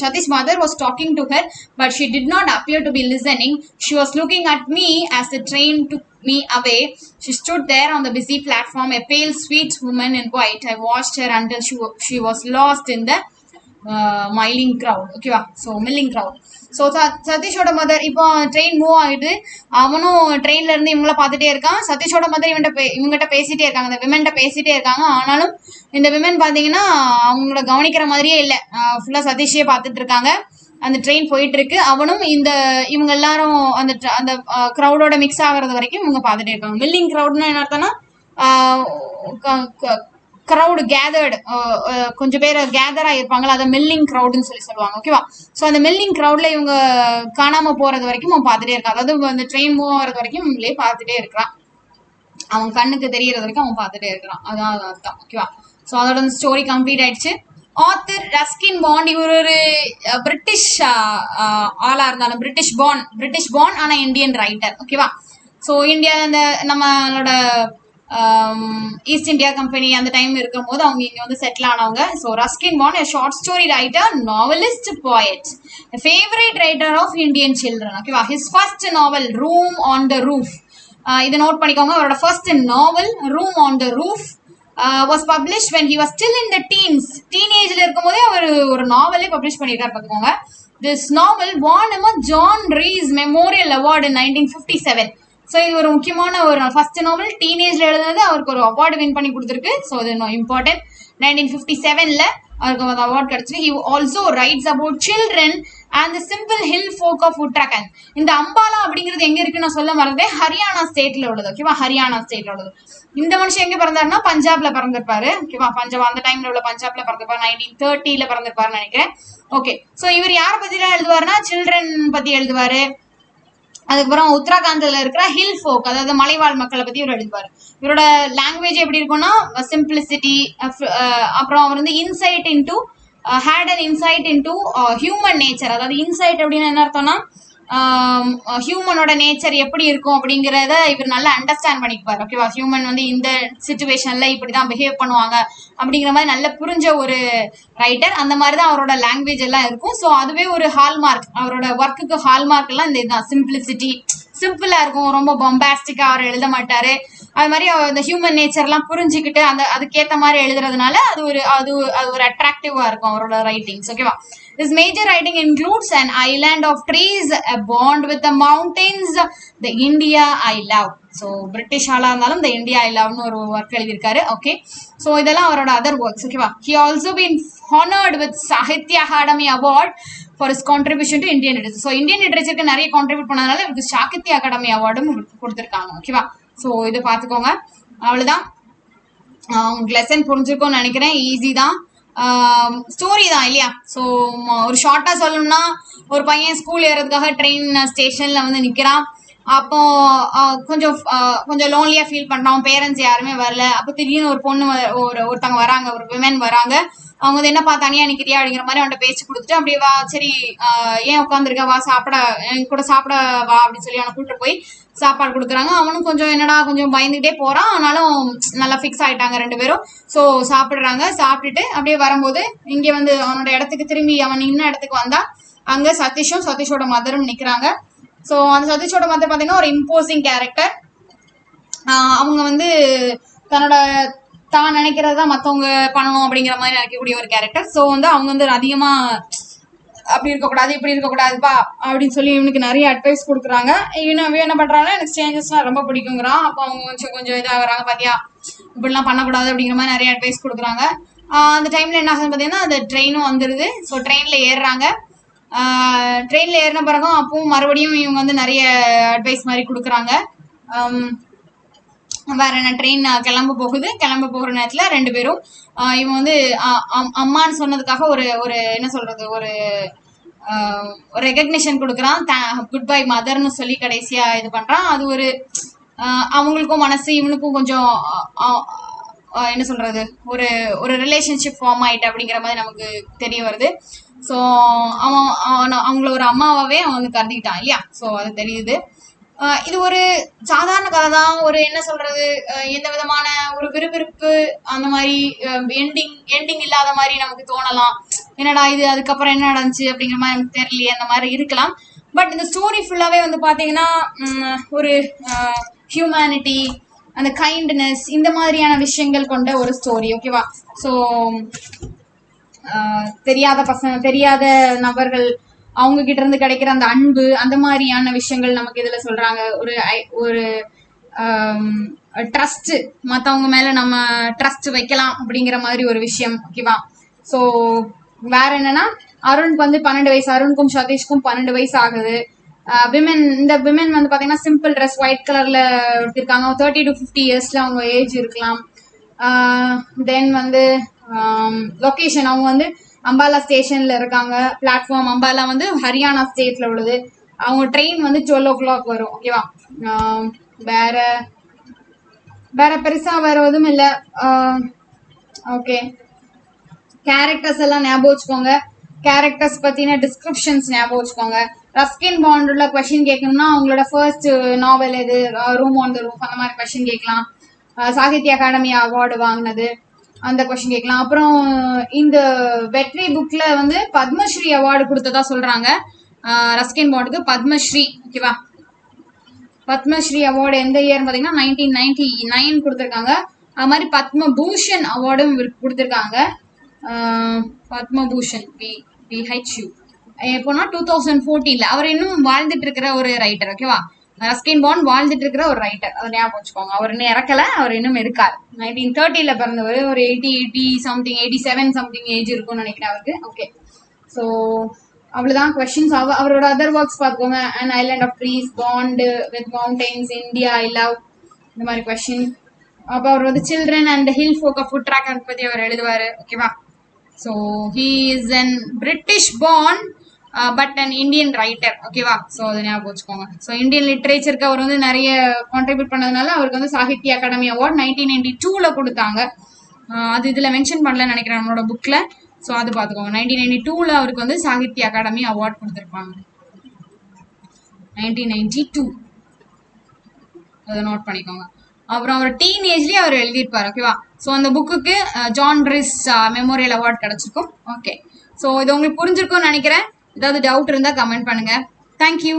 Speaker 1: Satish mother was talking to her but she did not appear to be listening. She was looking at me as the train took me away. She stood there on the busy platform, a pale sweet woman in white. I watched her until she was lost in the milling crowd. ஓகேவா? So milling crowd. So சதீஷோட mother இப்போ train move ஆகிட்டு அவனும் ட்ரெயின்ல இருந்து இவங்கள பார்த்துட்டே இருக்கான். சதீஷோட மதர் இவங்ககிட்ட பேசிட்டே இருக்காங்க, இந்த விமென்ட்ட பேசிட்டே இருக்காங்க. ஆனாலும் இந்த விமென் பார்த்தீங்கன்னா அவங்கள கவனிக்கிற மாதிரியே இல்லை, ஃபுல்லா சதீஷே பார்த்துட்டு இருக்காங்க. அந்த ட்ரெயின் போயிட்டு இருக்கு, அவனும் இவங்க எல்லாரும் அந்த க்ரௌடோட மிக்ஸ் ஆகிறது வரைக்கும் இவங்க பார்த்துட்டே இருக்காங்க. மில்லிங் க்ரௌட்னா என்ன அர்த்தம்னா, க்ரௌடு கேதர்டு, கொஞ்சம் பேர் கேதர் ஆகிருப்பாங்களா, அதை மில்லிங் க்ரௌடுன்னு சொல்லுவாங்க. ஓகேவா? ஸோ அந்த மில்லிங் க்ரௌட்ல இவங்க காணாம போறது வரைக்கும் அவன் பார்த்துட்டே இருக்கான், அதாவது அந்த ட்ரெயின் மூவ் ஆகிறது வரைக்கும் இவங்களே பார்த்துட்டே இருக்கிறான். அவன் கண்ணுக்கு தெரியறது வரைக்கும் அவன் பார்த்துட்டே இருக்கிறான். அதான் அர்த்தம். ஓகேவா? ஸோ அதோட ஸ்டோரி கம்ப்ளீட் ஆயிடுச்சு. ஆத்தர் ரஸ்கின் பாண்ட் இவர் ஒரு பிரிட்டிஷ் ஆளா இருந்தாலும் பிரிட்டிஷ் பார்ன் ஆனா இந்தியன் ரைட்டர். ஓகேவா? ஸோ இந்தியா அந்த நம்மளோட ஈஸ்ட் இந்தியா கம்பெனி அந்த டைம் இருக்கும் போது அவங்க இங்க வந்து செட்டில் ஆனவங்க. So Ruskin Bond short story writer, novelist, poet, favourite writer of Indian children. ஓகேவா? His first novel room on the roof, இதை நோட் பண்ணிக்கோங்க. அவரோட first novel room on the roof was published when he was still in the teens. டீனேஜ்ல இருக்கும்போதே அவர் ஒரு நாவலே publish பண்ணியிருக்காரு பார்த்துக்கோங்க. This novel won him a John Rees Memorial Award in 1957. So இது ஒரு முக்கியமான ஒரு ஃபர்ஸ்ட் நாவல், டீனேஜ்ல எழுதுனது, அவருக்கு ஒரு அவார்டு வின் பண்ணி கொடுத்துருக்கு. ஸோ இது இம்பார்ட்டன்ட். 1957ல அவருக்கு அந்த அவார்ட் கிடைச்சிருக்கு. He also writes about children and the simple hill folk of Uttarakhand. இந்த அம்பாலா அப்படிங்கிறது எங்க இருக்கு நான் சொல்ல மறந்தேன், ஹரியானா ஸ்டேட்ல உள்ளது. ஓகேவா? ஹரியானா ஸ்டேட்ல உள்ளது. இந்த மனுஷன் எங்க பிறந்தாருன்னா பஞ்சாப்ல பிறந்திருப்பாரு. ஓகேவா? பஞ்சாப் அந்த டைம்ல உள்ள பஞ்சாப்ல பிறந்திருப்பாரு. 1930ல பிறந்திருப்பாருன்னு நினைக்கிறேன். ஓகே. ஸோ இவர் யாரை பத்தி எல்லாம் எழுதுவாருன்னா சில்ட்ரன் பத்தி எழுதுவாரு. அதுக்கப்புறம் உத்தராகண்ட்ல இருக்கிற ஹில் ஃபோக், அதாவது மலைவாழ் மக்களை பத்தி இவர் எழுதுவார். இவரோட லாங்குவேஜ் எப்படி இருக்கும்னா சிம்பிளிசிட்டி. அப்புறம் அவர் வந்து insight into had an insight into human nature. அதாவது இன்சைட் அப்படின்னு என்ன அர்த்தம்னா ஹியூமனோட நேச்சர் எப்படி இருக்கும் அப்படிங்கிறத இவர் நல்லா அண்டர்ஸ்டாண்ட் பண்ணிக்குவார். ஓகேவா? ஹியூமன் வந்து இந்த சிச்சுவேஷன்ல இப்படிதான் பிஹேவ் பண்ணுவாங்க அப்படிங்கிற மாதிரி நல்ல புரிஞ்ச ஒரு ரைட்டர். அந்த மாதிரி தான் அவரோட லாங்குவேஜ் எல்லாம் இருக்கும். ஸோ அதுவே ஒரு ஹால்மார்க், அவரோட ஒர்க்குக்கு ஹால்மார்க் எல்லாம் இந்த இதுதான். சிம்பிளிசிட்டி, சிம்பிளா இருக்கும், ரொம்ப பொம்பாஸ்டிக்கா அவர் எழுத மாட்டாரு. அது மாதிரி அந்த ஹியூமன் நேச்சர்லாம் புரிஞ்சுக்கிட்டு அதுக்கேற்ற மாதிரி எழுதுறதுனால அது ஒரு அட்ராக்டிவா இருக்கும் அவரோட ரைட்டிங்ஸ். ஓகேவா? His major writing includes An Island of Trees, A Bond with the Mountains, The India I Love. So British ஆளா இருந்தாலும் The India I Loveனு ஒரு ஒர்க் எழுதியிருக்காரு. ஓகே. ஸோ இதெல்லாம் அவரோட அதர் ஒர்க்ஸ். ஓகேவா? He also been honored with Sahitya Akademi Award for his contribution to Indian literature. So Indian லிட்டரேச்சருக்கு நிறைய contribute பண்ணதுனால இவருக்கு சாகித்ய அகாடமி அவார்டும் கொடுத்துருக்காங்க. ஓகேவா? ஸோ இது பார்த்துக்கோங்க. அவ்வளோதான். உங்களுக்கு லெசன் புரிஞ்சிருக்கும்னு நினைக்கிறேன். ஈஸி தான், ஸ்டோரி தான் இல்லையா? ஸோ ஒரு ஷார்ட்டா சொல்லணும்னா, ஒரு பையன் ஸ்கூல் ஏறதுக்காக ட்ரெயின் ஸ்டேஷன்ல வந்து நிக்கிறான். அப்போ கொஞ்சம் லோன்லியா ஃபீல் பண்றான். பேரண்ட்ஸ் யாருமே வரல. அப்போ திடீர்னு ஒரு பொண்ணு ஒருத்தவங்க வராங்க, ஒரு விமன் வராங்க. அவங்க வந்து என்னப்பா தனியா நிக்கிறியா அப்படிங்கிற மாதிரி அவன்கிட்ட பேச்சு கொடுத்துட்டு அப்படியே வா, சரி ஏன் உட்காந்துருக்க, வா சாப்பிட, என் கூட சாப்பிட வா அப்படின்னு சொல்லி அவனை கூப்பிட்டு போய் சாப்பாடு கொடுக்குறாங்க. அவனும் கொஞ்சம் என்னடா கொஞ்சம் பயந்துகிட்டே போறான். ஆனாலும் நல்லா ஃபிக்ஸ் ஆயிட்டாங்க ரெண்டு பேரும். ஸோ சாப்பிடுறாங்க. சாப்பிட்டுட்டு அப்படியே வரும்போது இங்கே வந்து அவனோட இடத்துக்கு திரும்பி அவன் இன்ன இடத்துக்கு வந்தா அங்க சதீஷோட மதரும் நிக்கிறாங்க. ஸோ அந்த சதீஷோட மதர் பார்த்தீங்கன்னா ஒரு இம்போசிங் கேரக்டர். அவங்க வந்து தான் நினைக்கிறதான் மற்றவங்க பண்ணணும் அப்படிங்கிற மாதிரி நினைக்கக்கூடிய ஒரு கேரக்டர். ஸோ வந்து அவங்க வந்து அதிகமா அப்படி இருக்கக்கூடாது, இப்படி இருக்கக்கூடாதுப்பா அப்படின்னு சொல்லி இவனுக்கு நிறைய அட்வைஸ் கொடுக்குறாங்க. இவன் என்ன பண்றாங்கன்னா எனக்கு சேஞ்சஸ்லாம் ரொம்ப பிடிக்குங்கிறான். அப்போ அவங்க கொஞ்சம் இதாகிறாங்க, பாத்தியா இப்படிலாம் பண்ணக்கூடாது அப்படிங்கிற மாதிரி நிறைய அட்வைஸ் கொடுக்குறாங்க. அந்த டைம்ல என்ன ஆகுதுன்னு பார்த்தீங்கன்னா அந்த ட்ரெயினும் வந்துடுது. ஸோ ட்ரெயின்ல ஏறுறாங்க. ட்ரெயின்ல ஏறின பிறகும் அப்பவும் மறுபடியும் இவங்க வந்து நிறைய அட்வைஸ் மாதிரி கொடுக்குறாங்க. வேற என்ன, ட்ரெயின் கிளம்ப போகிற நேரத்துல ரெண்டு பேரும் இவன் வந்து அம்மான்னு சொன்னதுக்காக ஒரு என்ன சொல்றது, ஒரு ரெகக்னிஷன் கொடுக்குறான். குட் பை மதர்னு சொல்லி கடைசியா இது பண்றான். அது ஒரு அவங்களுக்கும் மனசு, இவனுக்கும் கொஞ்சம் என்ன சொல்றது, ஒரு ரிலேஷன்ஷிப் ஃபார்ம் ஆயிட்டு அப்படிங்கிற மாதிரி நமக்கு தெரிய வருது. ஸோ அவங்கள ஒரு அம்மாவாவே அவன் வந்து கருதிக்கிட்டான் இல்லையா? ஸோ அது தெரியுது. இது ஒரு சாதாரண கதை தான். ஒரு என்ன சொல்றது, எந்த விதமான ஒரு விறுவிறுப்பு அந்த மாதிரி எண்டிங் இல்லாத மாதிரி நமக்கு தோணலாம். என்னடா இது, அதுக்கப்புறம் என்ன நடந்துச்சு அப்படிங்கிற மாதிரி நமக்கு தெரியலையே, அந்த மாதிரி இருக்கலாம். பட் இந்த ஸ்டோரி ஃபுல்லாவே வந்து பாத்தீங்கன்னா ஒரு ஹியூமனிட்டி, அந்த கைண்ட்னஸ், இந்த மாதிரியான விஷயங்கள் கொண்ட ஒரு ஸ்டோரி. ஓகேவா? ஸோ தெரியாத நபர்கள் அவங்க கிட்ட இருந்து கிடைக்கிற அந்த அன்பு, அந்த மாதிரியான விஷயங்கள் நமக்கு இதுல சொல்றாங்க. ஒரு ட்ரஸ்ட், மத்தவங்க மேல நம்ம ட்ரஸ்ட் வைக்கலாம் அப்படிங்கிற மாதிரி ஒரு விஷயம். ஓகேவா? ஸோ வேற என்னன்னா, அருணுக்கு வந்து 12 வயசு, அருணுக்கும் சதீஷ்க்கும் 12 வயசு ஆகுது. இந்த விமன் வந்து பாத்தீங்கன்னா சிம்பிள் ட்ரெஸ் ஒயிட் கலர்ல எடுத்திருக்காங்க. 30 to 50 இயர்ஸ்ல அவங்க ஏஜ் இருக்கலாம். தென் வந்து லொகேஷன், அவங்க வந்து அம்பாலா ஸ்டேஷன்ல இருக்காங்க. பிளாட்ஃபார்ம் அம்பாலா வந்து ஹரியானா ஸ்டேட்ல உள்ளது. அவங்க ட்ரெயின் வந்து 12 o'clock வரும். ஓகேவா? வேற வேற பெருசா வேற எதுவும் இல்ல. ஓகே, கேரக்டர்ஸ் எல்லாம் ஞாபகம் வச்சுக்கோங்க. கேரக்டர்ஸ் பத்தின டிஸ்கிரிப்ஷன்ஸ் ஞாபகம் வச்சுக்கோங்க. ரஸ்கின் பாண்டுல கொஸ்டின் கேட்கணும்னா அவங்களோட ஃபர்ஸ்ட் நாவல் எது, ரூம் ஆன் த ரூஃப், அந்த மாதிரி கொஸ்டின் கேட்கலாம். சாகித்ய அகாடமி அவார்டு வாங்கினது அந்த கொஸ்டின் கேட்கலாம். அப்புறம் இந்த வெற்றி புக்ல வந்து பத்மஸ்ரீ அவார்டு கொடுத்ததா சொல்றாங்க. ரஸ்கின் பாண்டுக்கு பத்மஸ்ரீ. ஓகேவா, பத்மஸ்ரீ அவார்டு எந்த இயர் பார்த்தீங்கன்னா 1999 கொடுத்துருக்காங்க. அது மாதிரி பத்மபூஷன் அவார்டும் கொடுத்துருக்காங்க. பத்மபூஷன் BHU எப்போனா 2014. அவர் இன்னும் வாழ்ந்துட்டு இருக்கிற ஒரு ரைட்டர். ஓகேவா, ரஸ்கின் பாண்ட் வாழ்ந்துட்டு இருக்கிற ஒரு ரைட்டர், அதை ஞாபகம் வச்சுக்கோங்க. அவர் இன்னும் இறக்கல, அவர் இன்னும் இருக்காரு. 1930 பிறந்தவர். ஒரு 80 சம்திங் 87 சம்திங் ஏஜ் இருக்கும்னு நினைக்கிறேன் அவருக்கு. ஓகே, ஸோ அவ்வளவுதான் கொஸ்டின்ஸ். அவரோட அதர் ஒர்க்ஸ் பார்த்துக்கோங்க. And island of trees, pond with mountains, India I love, இந்த மாதிரி கொஸ்டின். அப்போ அவர் வந்து children and hill folk foot tracker பத்தி அவர் எழுதுவாரு. ஓகேவா, so he is an British born but an Indian writer. ஓகேவா, ஸோ அதை ஞாபகம் வச்சுக்கோங்க. ஸோ இந்தியன் லிட்ரேச்சருக்கு அவர் வந்து நிறைய கான்ட்ரிபியூட் பண்ணதுனால அவருக்கு வந்து சாகித்ய அகாடமி அவார்ட் 1992 கொடுத்தாங்க. அது இதுல மென்ஷன் பண்ணலன்னு நினைக்கிறேன் நம்மளோட புக்ல. ஸோ அது பார்த்துக்கோங்க. 1992 அவருக்கு வந்து சாகித்ய அகாடமி அவார்ட் கொடுத்துருப்பாங்க. 1992 அதை நோட் பண்ணிக்கோங்க. அப்புறம் அவர் டீனேஜ்லயே அவர் எழுதியிருப்பாரு. ஓகேவா, ஸோ அந்த புக்குக்கு ஜான் ரிஸ் மெமோரியல் அவார்ட் கிடைச்சிருக்கும். ஓகே, ஸோ இது உங்களுக்கு புரிஞ்சிருக்கும்னு நினைக்கிறேன். ஏதாவது டவுட் இருந்தால் கமெண்ட் பண்ணுங்க. தேங்க்யூ.